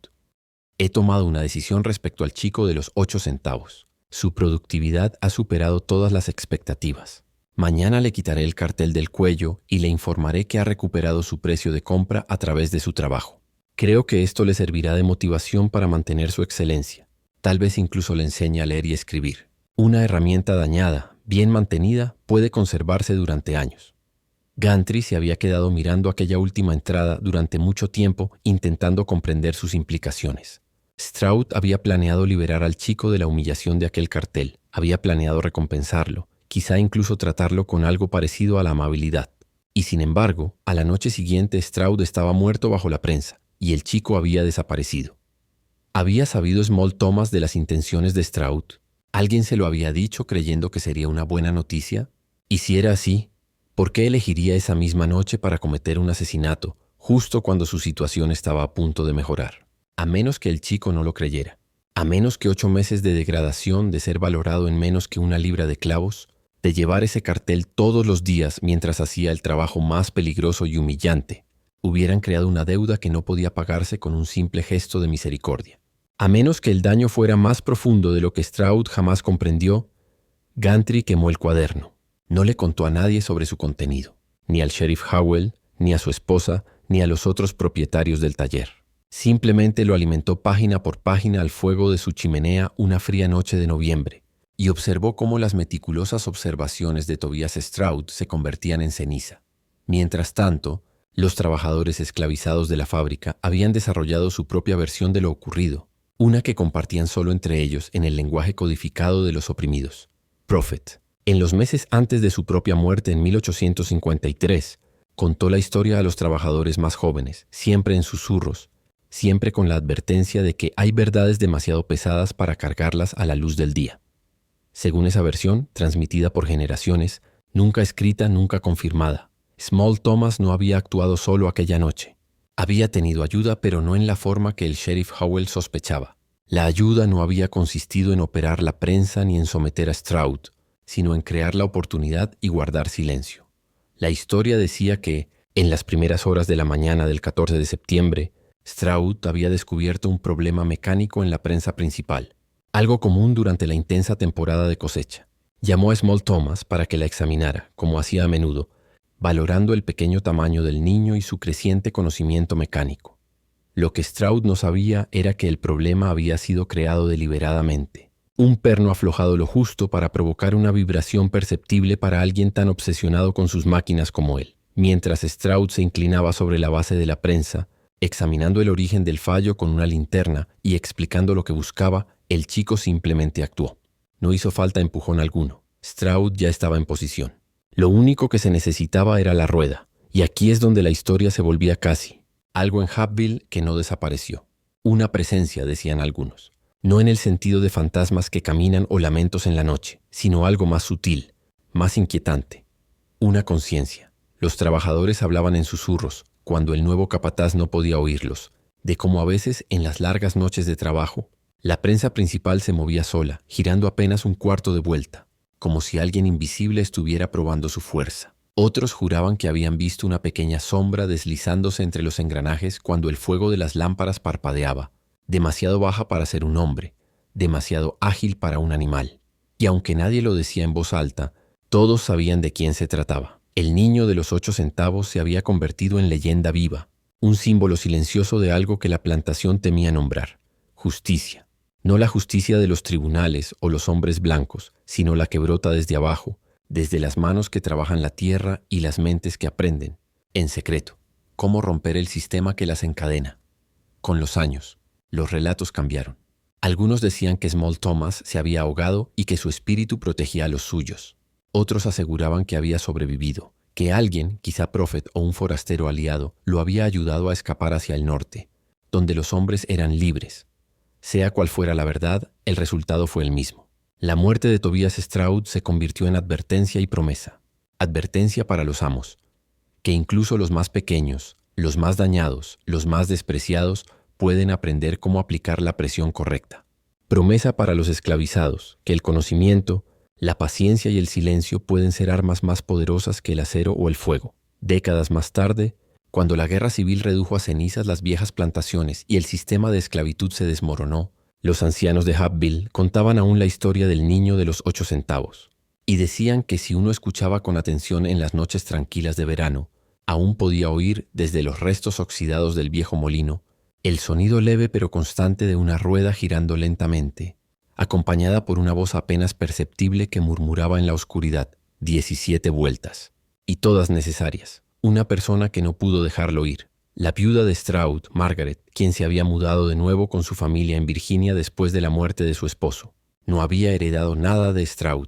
He tomado una decisión respecto al chico de los 8 centavos. Su productividad ha superado todas las expectativas. Mañana le quitaré el cartel del cuello y le informaré que ha recuperado su precio de compra a través de su trabajo. Creo que esto le servirá de motivación para mantener su excelencia. Tal vez incluso le enseñe a leer y escribir. Una herramienta dañada, bien mantenida, puede conservarse durante años. Gantry se había quedado mirando aquella última entrada durante mucho tiempo intentando comprender sus implicaciones. Stroud había planeado liberar al chico de la humillación de aquel cartel. Había planeado recompensarlo. Quizá incluso tratarlo con algo parecido a la amabilidad. Y sin embargo, a la noche siguiente Stroud estaba muerto bajo la prensa, y el chico había desaparecido. ¿Había sabido Small Thomas de las intenciones de Stroud? ¿Alguien se lo había dicho creyendo que sería una buena noticia? Y si era así, ¿por qué elegiría esa misma noche para cometer un asesinato, justo cuando su situación estaba a punto de mejorar? A menos que el chico no lo creyera. A menos que 8 meses de degradación, de ser valorado en menos que 1 libra de clavos, de llevar ese cartel todos los días mientras hacía el trabajo más peligroso y humillante, hubieran creado una deuda que no podía pagarse con un simple gesto de misericordia. A menos que el daño fuera más profundo de lo que Stroud jamás comprendió, Gantry quemó el cuaderno. No le contó a nadie sobre su contenido, ni al sheriff Howell, ni a su esposa, ni a los otros propietarios del taller. Simplemente lo alimentó página por página al fuego de su chimenea una fría noche de noviembre, y observó cómo las meticulosas observaciones de Tobias Stroud se convertían en ceniza. Mientras tanto, los trabajadores esclavizados de la fábrica habían desarrollado su propia versión de lo ocurrido, una que compartían solo entre ellos en el lenguaje codificado de los oprimidos. Prophet, en los meses antes de su propia muerte en 1853, contó la historia a los trabajadores más jóvenes, siempre en susurros, siempre con la advertencia de que hay verdades demasiado pesadas para cargarlas a la luz del día. Según esa versión, transmitida por generaciones, nunca escrita, nunca confirmada, Small Thomas no había actuado solo aquella noche. Había tenido ayuda, pero no en la forma que el sheriff Howell sospechaba. La ayuda no había consistido en operar la prensa ni en someter a Stroud, sino en crear la oportunidad y guardar silencio. La historia decía que, en las primeras horas de la mañana del 14 de septiembre, Stroud había descubierto un problema mecánico en la prensa principal, algo común durante la intensa temporada de cosecha. Llamó a Small Thomas para que la examinara, como hacía a menudo, valorando el pequeño tamaño del niño y su creciente conocimiento mecánico. Lo que Stroud no sabía era que el problema había sido creado deliberadamente. Un perno aflojado lo justo para provocar una vibración perceptible para alguien tan obsesionado con sus máquinas como él. Mientras Stroud se inclinaba sobre la base de la prensa, examinando el origen del fallo con una linterna y explicando lo que buscaba, El chico simplemente actuó. No hizo falta empujón alguno. Stroud ya estaba en posición. Lo único que se necesitaba era la rueda, y aquí es donde la historia se volvía casi. Algo en Happville que no desapareció. Una presencia, decían algunos. No en el sentido de fantasmas que caminan o lamentos en la noche, sino algo más sutil, más inquietante. Una conciencia. Los trabajadores hablaban en susurros, cuando el nuevo capataz no podía oírlos, de cómo a veces, en las largas noches de trabajo, la prensa principal se movía sola, girando apenas un cuarto de vuelta, como si alguien invisible estuviera probando su fuerza. Otros juraban que habían visto una pequeña sombra deslizándose entre los engranajes cuando el fuego de las lámparas parpadeaba, demasiado baja para ser un hombre, demasiado ágil para un animal. Y aunque nadie lo decía en voz alta, todos sabían de quién se trataba. El niño de los 8 centavos se había convertido en leyenda viva, un símbolo silencioso de algo que la plantación temía nombrar: justicia. No la justicia de los tribunales o los hombres blancos, sino la que brota desde abajo, desde las manos que trabajan la tierra y las mentes que aprenden, en secreto, cómo romper el sistema que las encadena. Con los años, los relatos cambiaron. Algunos decían que Small Thomas se había ahogado y que su espíritu protegía a los suyos. Otros aseguraban que había sobrevivido, que alguien, quizá Prophet o un forastero aliado, lo había ayudado a escapar hacia el norte, donde los hombres eran libres. Sea cual fuera la verdad, el resultado fue el mismo. La muerte de Tobias Stroud se convirtió en advertencia y promesa. Advertencia para los amos, que incluso los más pequeños, los más dañados, los más despreciados, pueden aprender cómo aplicar la presión correcta. Promesa para los esclavizados, que el conocimiento, la paciencia y el silencio pueden ser armas más poderosas que el acero o el fuego. Décadas más tarde, cuando la guerra civil redujo a cenizas las viejas plantaciones y el sistema de esclavitud se desmoronó, los ancianos de Happville contaban aún la historia del niño de los 8 centavos, y decían que si uno escuchaba con atención en las noches tranquilas de verano, aún podía oír desde los restos oxidados del viejo molino el sonido leve pero constante de una rueda girando lentamente, acompañada por una voz apenas perceptible que murmuraba en la oscuridad: 17 vueltas, y todas necesarias. Una persona que no pudo dejarlo ir, la viuda de Stroud, Margaret, quien se había mudado de nuevo con su familia en Virginia después de la muerte de su esposo. No había heredado nada de Stroud.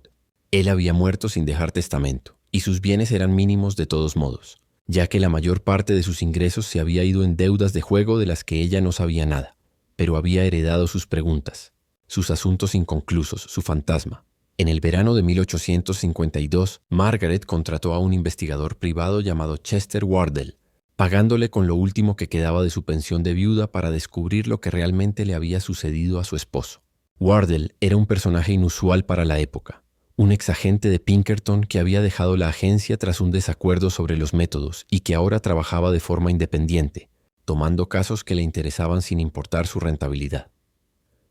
Él había muerto sin dejar testamento, y sus bienes eran mínimos de todos modos, ya que la mayor parte de sus ingresos se había ido en deudas de juego de las que ella no sabía nada, pero había heredado sus preguntas, sus asuntos inconclusos, su fantasma. En el verano de 1852, Margaret contrató a un investigador privado llamado Chester Wardell, pagándole con lo último que quedaba de su pensión de viuda para descubrir lo que realmente le había sucedido a su esposo. Wardell era un personaje inusual para la época, un exagente de Pinkerton que había dejado la agencia tras un desacuerdo sobre los métodos y que ahora trabajaba de forma independiente, tomando casos que le interesaban sin importar su rentabilidad.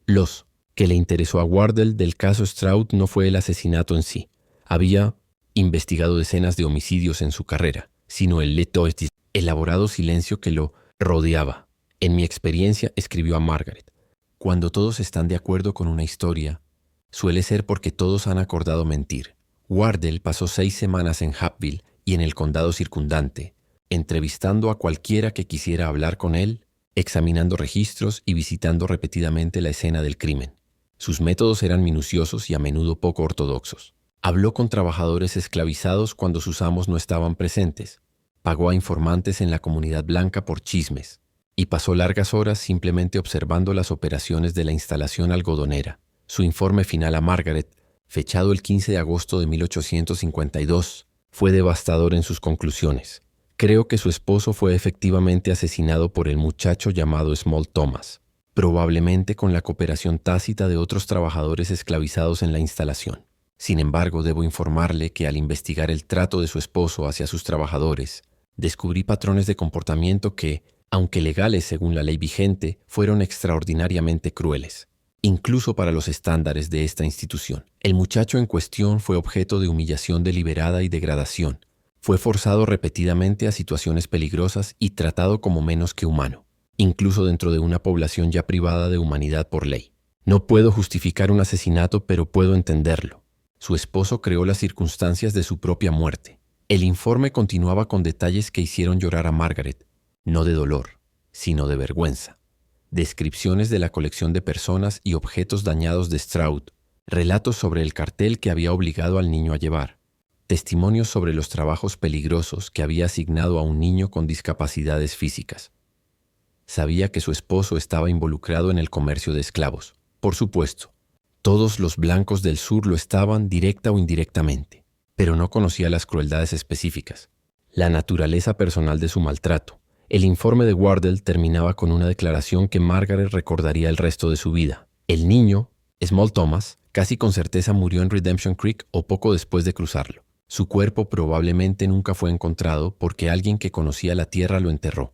Los que le interesó a Wardell del caso Stroud no fue el asesinato en sí. Había investigado decenas de homicidios en su carrera, sino el elaborado silencio que lo rodeaba. En mi experiencia, escribió a Margaret, cuando todos están de acuerdo con una historia, suele ser porque todos han acordado mentir. Wardell pasó 6 semanas en Happville y en el condado circundante, entrevistando a cualquiera que quisiera hablar con él, examinando registros y visitando repetidamente la escena del crimen. Sus métodos eran minuciosos y a menudo poco ortodoxos. Habló con trabajadores esclavizados cuando sus amos no estaban presentes, pagó a informantes en la comunidad blanca por chismes, y pasó largas horas simplemente observando las operaciones de la instalación algodonera. Su informe final a Margaret, fechado el 15 de agosto de 1852, fue devastador en sus conclusiones. Creo que su esposo fue efectivamente asesinado por el muchacho llamado Small Thomas, probablemente con la cooperación tácita de otros trabajadores esclavizados en la instalación. Sin embargo, debo informarle que al investigar el trato de su esposo hacia sus trabajadores, descubrí patrones de comportamiento que, aunque legales según la ley vigente, fueron extraordinariamente crueles, incluso para los estándares de esta institución. El muchacho en cuestión fue objeto de humillación deliberada y degradación. Fue forzado repetidamente a situaciones peligrosas y tratado como menos que humano, incluso dentro de una población ya privada de humanidad por ley. No puedo justificar un asesinato, pero puedo entenderlo. Su esposo creó las circunstancias de su propia muerte. El informe continuaba con detalles que hicieron llorar a Margaret, no de dolor, sino de vergüenza. descripciones de la colección de personas y objetos dañados de Stroud, relatos sobre el cartel que había obligado al niño a llevar, testimonios sobre los trabajos peligrosos que había asignado a un niño con discapacidades físicas. Sabía que su esposo estaba involucrado en el comercio de esclavos. Por supuesto, todos los blancos del sur lo estaban directa o indirectamente, pero no conocía las crueldades específicas, la naturaleza personal de su maltrato. El informe de Wardell terminaba con una declaración que Margaret recordaría el resto de su vida. El niño, Small Thomas, casi con certeza murió en Redemption Creek o poco después de cruzarlo. Su cuerpo probablemente nunca fue encontrado porque alguien que conocía la tierra lo enterró.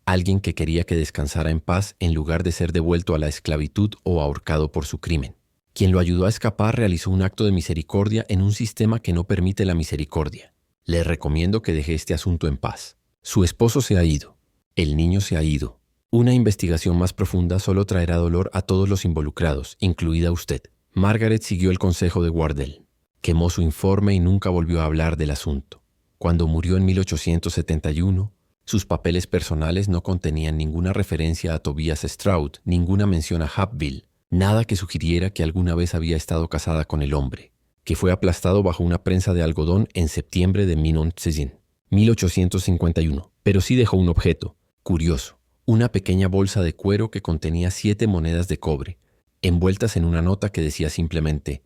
Alguien que quería que descansara en paz en lugar de ser devuelto a la esclavitud o ahorcado por su crimen. Quien lo ayudó a escapar realizó un acto de misericordia en un sistema que no permite la misericordia. Le recomiendo que deje este asunto en paz. Su esposo se ha ido. El niño se ha ido. Una investigación más profunda solo traerá dolor a todos los involucrados, incluida usted. Margaret siguió el consejo de Wardell. Quemó su informe y nunca volvió a hablar del asunto. Cuando murió en 1871, sus papeles personales no contenían ninguna referencia a Tobias Stroud, ninguna mención a Hapville, nada que sugiriera que alguna vez había estado casada con el hombre, que fue aplastado bajo una prensa de algodón en septiembre de 1851. Pero sí dejó un objeto, curioso, una pequeña bolsa de cuero que contenía 7 monedas de cobre, envueltas en una nota que decía simplemente,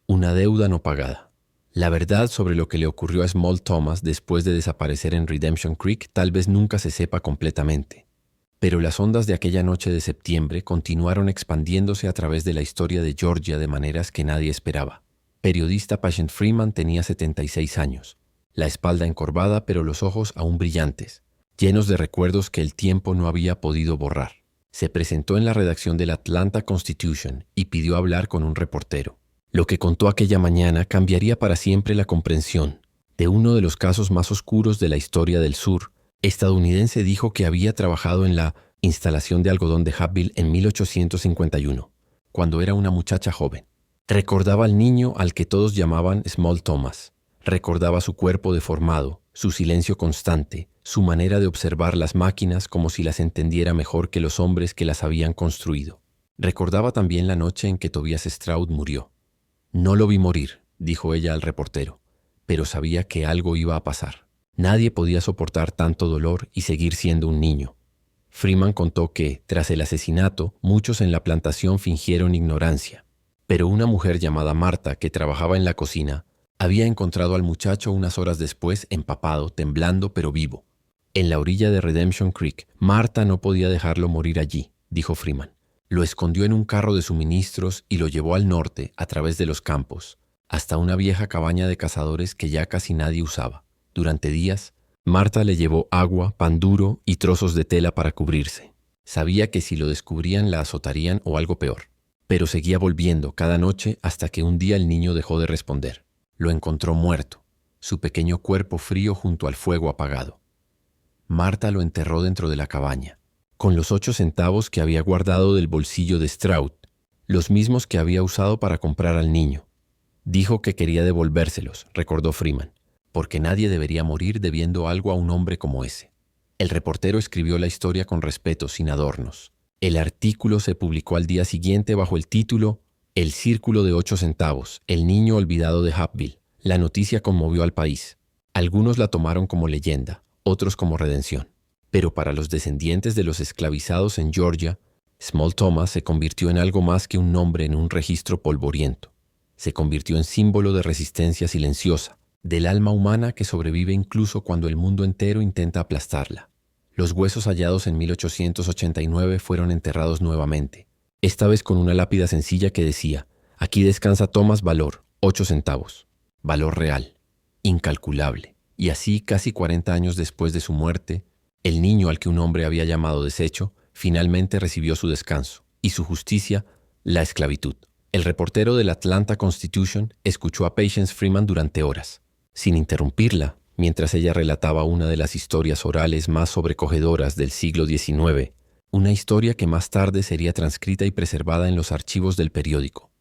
una deuda no pagada. La verdad sobre lo que le ocurrió a Small Thomas después de desaparecer en Redemption Creek tal vez nunca se sepa completamente. Pero las ondas de aquella noche de septiembre continuaron expandiéndose a través de la historia de Georgia de maneras que nadie esperaba. Periodista Patient Freeman tenía 76 años, la espalda encorvada pero los ojos aún brillantes, llenos de recuerdos que el tiempo no había podido borrar. Se presentó en la redacción del Atlanta Constitution y pidió hablar con un reportero. Lo que contó aquella mañana cambiaría para siempre la comprensión de uno de los casos más oscuros de la historia del sur. Estadounidense dijo que había trabajado en la instalación de algodón de Hapville en 1851, cuando era una muchacha joven. Recordaba al niño al que todos llamaban Small Thomas. Recordaba su cuerpo deformado, su silencio constante, su manera de observar las máquinas como si las entendiera mejor que los hombres que las habían construido. Recordaba también la noche en que Tobias Stroud murió. No lo vi morir, dijo ella al reportero, pero sabía que algo iba a pasar. Nadie podía soportar tanto dolor y seguir siendo un niño. Freeman contó que, tras el asesinato, muchos en la plantación fingieron ignorancia, pero una mujer llamada Marta, que trabajaba en la cocina, había encontrado al muchacho unas horas después empapado, temblando pero vivo. En la orilla de Redemption Creek, Marta no podía dejarlo morir allí, dijo Freeman. Lo escondió en un carro de suministros y lo llevó al norte, a través de los campos, hasta una vieja cabaña de cazadores que ya casi nadie usaba. Durante días, Marta le llevó agua, pan duro y trozos de tela para cubrirse. Sabía que si lo descubrían la azotarían o algo peor, pero seguía volviendo cada noche hasta que un día el niño dejó de responder. Lo encontró muerto, su pequeño cuerpo frío junto al fuego apagado. Marta lo enterró dentro de la cabaña, con los 8 centavos que había guardado del bolsillo de Stroud, los mismos que había usado para comprar al niño. Dijo que quería devolvérselos, recordó Freeman, porque nadie debería morir debiendo algo a un hombre como ese. El reportero escribió la historia con respeto, sin adornos. El artículo se publicó al día siguiente bajo el título El círculo de 8 centavos, el niño olvidado de Hapville. La noticia conmovió al país. Algunos la tomaron como leyenda, otros como redención. Pero para los descendientes de los esclavizados en Georgia, Small Thomas se convirtió en algo más que un nombre en un registro polvoriento. Se convirtió en símbolo de resistencia silenciosa, del alma humana que sobrevive incluso cuando el mundo entero intenta aplastarla. Los huesos hallados en 1889 fueron enterrados nuevamente, esta vez con una lápida sencilla que decía, aquí descansa Thomas Valor, 8 centavos. Valor real, incalculable. Y así, casi 40 años después de su muerte, el niño al que un hombre había llamado desecho, finalmente recibió su descanso, y su justicia, la esclavitud. El reportero del Atlanta Constitution escuchó a Patience Freeman durante horas, sin interrumpirla, mientras ella relataba una de las historias orales más sobrecogedoras del siglo XIX, una historia que más tarde sería transcrita y preservada en los archivos del periódico.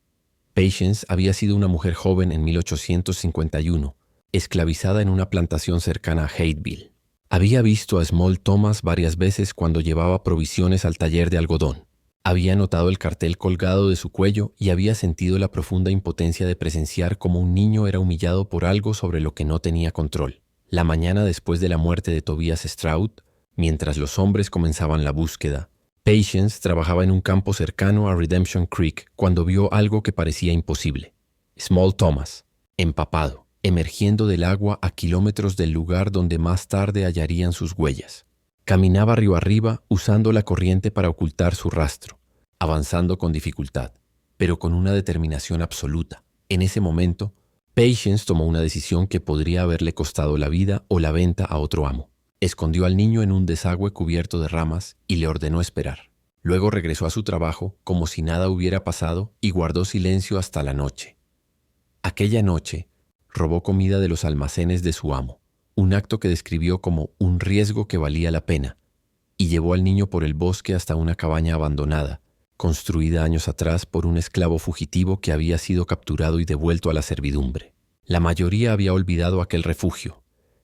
Patience había sido una mujer joven en 1851, esclavizada en una plantación cercana a Hapeville. Había visto a Small Thomas varias veces cuando llevaba provisiones al taller de algodón. Había notado el cartel colgado de su cuello y había sentido la profunda impotencia de presenciar cómo un niño era humillado por algo sobre lo que no tenía control. La mañana después de la muerte de Tobias Stroud, mientras los hombres comenzaban la búsqueda, Patience trabajaba en un campo cercano a Redemption Creek cuando vio algo que parecía imposible. Small Thomas, empapado, emergiendo del agua a kilómetros del lugar donde más tarde hallarían sus huellas. Caminaba río arriba usando la corriente para ocultar su rastro, avanzando con dificultad, pero con una determinación absoluta. En ese momento, Patience tomó una decisión que podría haberle costado la vida o la venta a otro amo. Escondió al niño en un desagüe cubierto de ramas y le ordenó esperar. Luego regresó a su trabajo como si nada hubiera pasado y guardó silencio hasta la noche. Aquella noche, robó comida de los almacenes de su amo, un acto que describió como un riesgo que valía la pena, y llevó al niño por el bosque hasta una cabaña abandonada, construida años atrás por un esclavo fugitivo que había sido capturado y devuelto a la servidumbre. La mayoría había olvidado aquel refugio,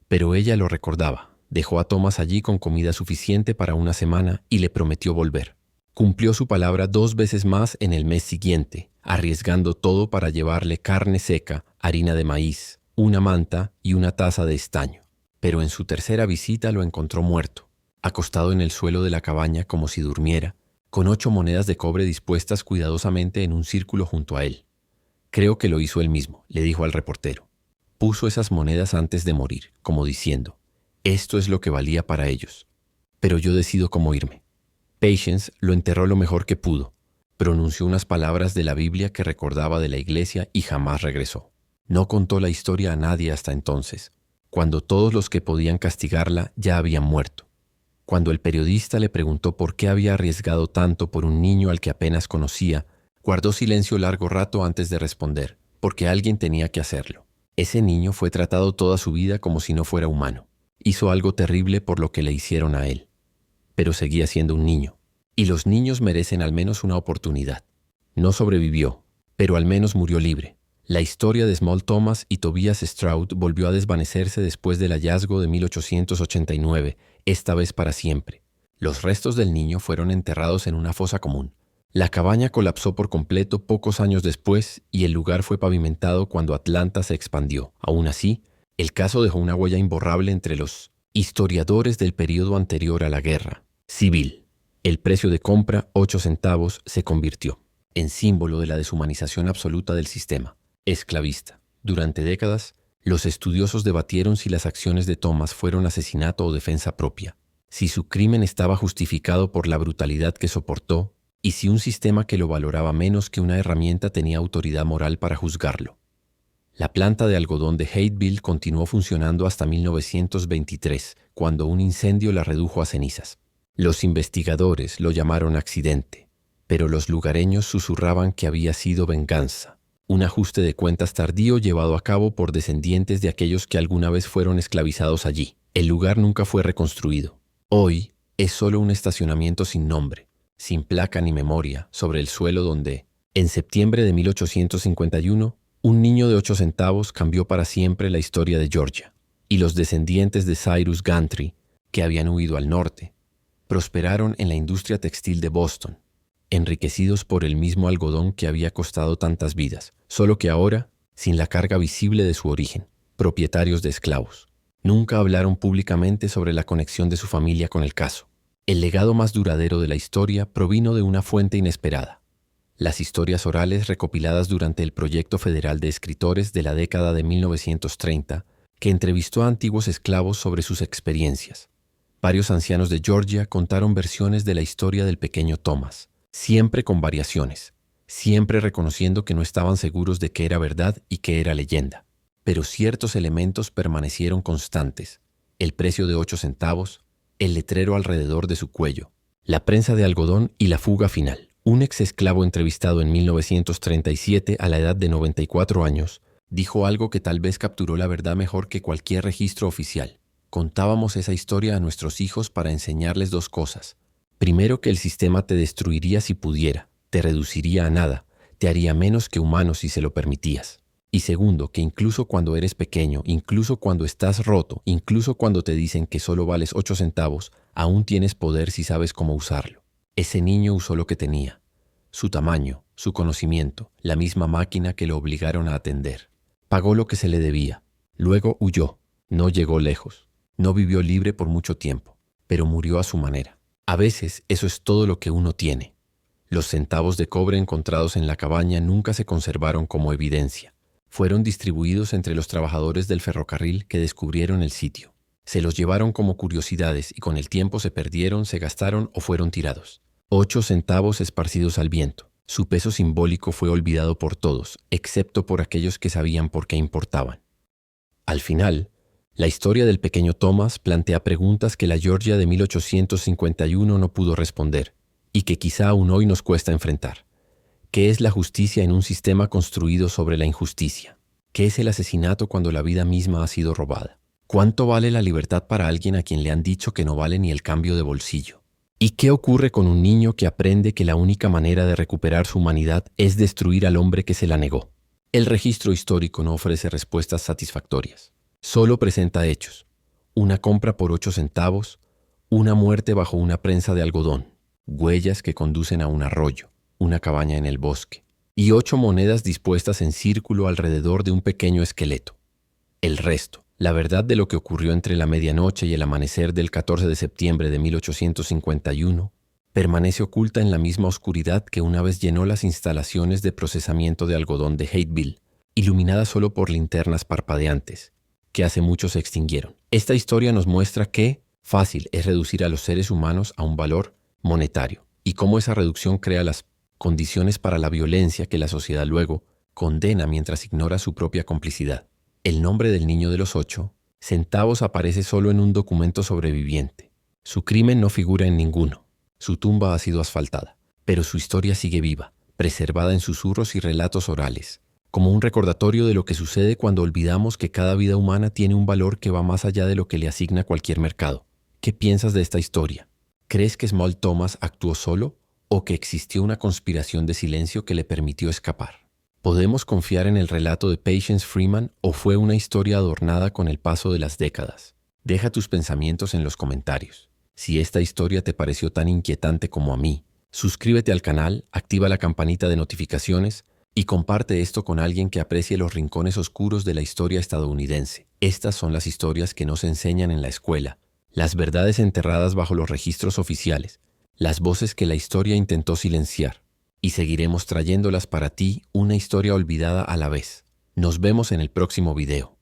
pero ella lo recordaba. Dejó a Thomas allí con comida suficiente para una semana y le prometió volver. Cumplió su palabra 2 veces más en el mes siguiente, arriesgando todo para llevarle carne seca, harina de maíz, una manta y una taza de estaño. Pero en su tercera visita lo encontró muerto, acostado en el suelo de la cabaña como si durmiera, con 8 monedas de cobre dispuestas cuidadosamente en un círculo junto a él. Creo que lo hizo él mismo, le dijo al reportero. Puso esas monedas antes de morir, como diciendo, esto es lo que valía para ellos, pero yo decido cómo irme. Patience lo enterró lo mejor que pudo, pronunció unas palabras de la Biblia que recordaba de la iglesia y jamás regresó. No contó la historia a nadie hasta entonces, cuando todos los que podían castigarla ya habían muerto. Cuando el periodista le preguntó por qué había arriesgado tanto por un niño al que apenas conocía, guardó silencio largo rato antes de responder, porque alguien tenía que hacerlo. Ese niño fue tratado toda su vida como si no fuera humano. Hizo algo terrible por lo que le hicieron a él. Pero seguía siendo un niño, y los niños merecen al menos una oportunidad. No sobrevivió, pero al menos murió libre. La historia de Small Thomas y Tobias Stroud volvió a desvanecerse después del hallazgo de 1889, esta vez para siempre. Los restos del niño fueron enterrados en una fosa común. La cabaña colapsó por completo pocos años después y el lugar fue pavimentado cuando Atlanta se expandió. Aún así, el caso dejó una huella imborrable entre los historiadores del periodo anterior a la guerra civil. El precio de compra, 8 centavos, se convirtió en símbolo de la deshumanización absoluta del sistema esclavista. Durante décadas, los estudiosos debatieron si las acciones de Thomas fueron asesinato o defensa propia, si su crimen estaba justificado por la brutalidad que soportó y si un sistema que lo valoraba menos que una herramienta tenía autoridad moral para juzgarlo. La planta de algodón de Hateville continuó funcionando hasta 1923, cuando un incendio la redujo a cenizas. Los investigadores lo llamaron accidente, pero los lugareños susurraban que había sido venganza, un ajuste de cuentas tardío llevado a cabo por descendientes de aquellos que alguna vez fueron esclavizados allí. El lugar nunca fue reconstruido. Hoy es solo un estacionamiento sin nombre, sin placa ni memoria, sobre el suelo donde, en septiembre de 1851, un niño de 8 centavos cambió para siempre la historia de Georgia, y los descendientes de Cyrus Gantry, que habían huido al norte, prosperaron en la industria textil de Boston, enriquecidos por el mismo algodón que había costado tantas vidas, solo que ahora, sin la carga visible de su origen, propietarios de esclavos. Nunca hablaron públicamente sobre la conexión de su familia con el caso. El legado más duradero de la historia provino de una fuente inesperada: las historias orales recopiladas durante el Proyecto Federal de Escritores de la década de 1930, que entrevistó a antiguos esclavos sobre sus experiencias. Varios ancianos de Georgia contaron versiones de la historia del pequeño Thomas, siempre con variaciones, siempre reconociendo que no estaban seguros de qué era verdad y qué era leyenda. Pero ciertos elementos permanecieron constantes: el precio de 8 centavos, el letrero alrededor de su cuello, la prensa de algodón y la fuga final. Un ex esclavo entrevistado en 1937 a la edad de 94 años dijo algo que tal vez capturó la verdad mejor que cualquier registro oficial. Contábamos esa historia a nuestros hijos para enseñarles 2 cosas. Primero, que el sistema te destruiría si pudiera, te reduciría a nada, te haría menos que humano si se lo permitías. Y segundo, que incluso cuando eres pequeño, incluso cuando estás roto, incluso cuando te dicen que solo vales 8 centavos, aún tienes poder si sabes cómo usarlo. Ese niño usó lo que tenía. Su tamaño, su conocimiento, la misma máquina que lo obligaron a atender. Pagó lo que se le debía. Luego huyó. No llegó lejos. No vivió libre por mucho tiempo, pero murió a su manera. A veces eso es todo lo que uno tiene. Los centavos de cobre encontrados en la cabaña nunca se conservaron como evidencia. Fueron distribuidos entre los trabajadores del ferrocarril que descubrieron el sitio. Se los llevaron como curiosidades y con el tiempo se perdieron, se gastaron o fueron tirados. 8 centavos esparcidos al viento. Su peso simbólico fue olvidado por todos, excepto por aquellos que sabían por qué importaban. Al final, la historia del pequeño Thomas plantea preguntas que la Georgia de 1851 no pudo responder y que quizá aún hoy nos cuesta enfrentar. ¿Qué es la justicia en un sistema construido sobre la injusticia? ¿Qué es el asesinato cuando la vida misma ha sido robada? ¿Cuánto vale la libertad para alguien a quien le han dicho que no vale ni el cambio de bolsillo? ¿Y qué ocurre con un niño que aprende que la única manera de recuperar su humanidad es destruir al hombre que se la negó? El registro histórico no ofrece respuestas satisfactorias. Solo presenta hechos. Una compra por 8 centavos, una muerte bajo una prensa de algodón, huellas que conducen a un arroyo, una cabaña en el bosque, y 8 monedas dispuestas en círculo alrededor de un pequeño esqueleto. El resto, la verdad de lo que ocurrió entre la medianoche y el amanecer del 14 de septiembre de 1851, permanece oculta en la misma oscuridad que una vez llenó las instalaciones de procesamiento de algodón de Hateville, iluminadas solo por linternas parpadeantes, que hace mucho se extinguieron. Esta historia nos muestra que fácil es reducir a los seres humanos a un valor monetario, y cómo esa reducción crea las condiciones para la violencia que la sociedad luego condena mientras ignora su propia complicidad. El nombre del niño de los 8 centavos aparece solo en un documento sobreviviente. Su crimen no figura en ninguno. Su tumba ha sido asfaltada, pero su historia sigue viva, preservada en susurros y relatos orales, como un recordatorio de lo que sucede cuando olvidamos que cada vida humana tiene un valor que va más allá de lo que le asigna cualquier mercado. ¿Qué piensas de esta historia? ¿Crees que Small Thomas actuó solo o que existió una conspiración de silencio que le permitió escapar? ¿Podemos confiar en el relato de Patience Freeman o fue una historia adornada con el paso de las décadas? Deja tus pensamientos en los comentarios. Si esta historia te pareció tan inquietante como a mí, suscríbete al canal, activa la campanita de notificaciones y comparte esto con alguien que aprecie los rincones oscuros de la historia estadounidense. Estas son las historias que no se enseñan en la escuela, las verdades enterradas bajo los registros oficiales, las voces que la historia intentó silenciar. Y seguiremos trayéndolas para ti, una historia olvidada a la vez. Nos vemos en el próximo video.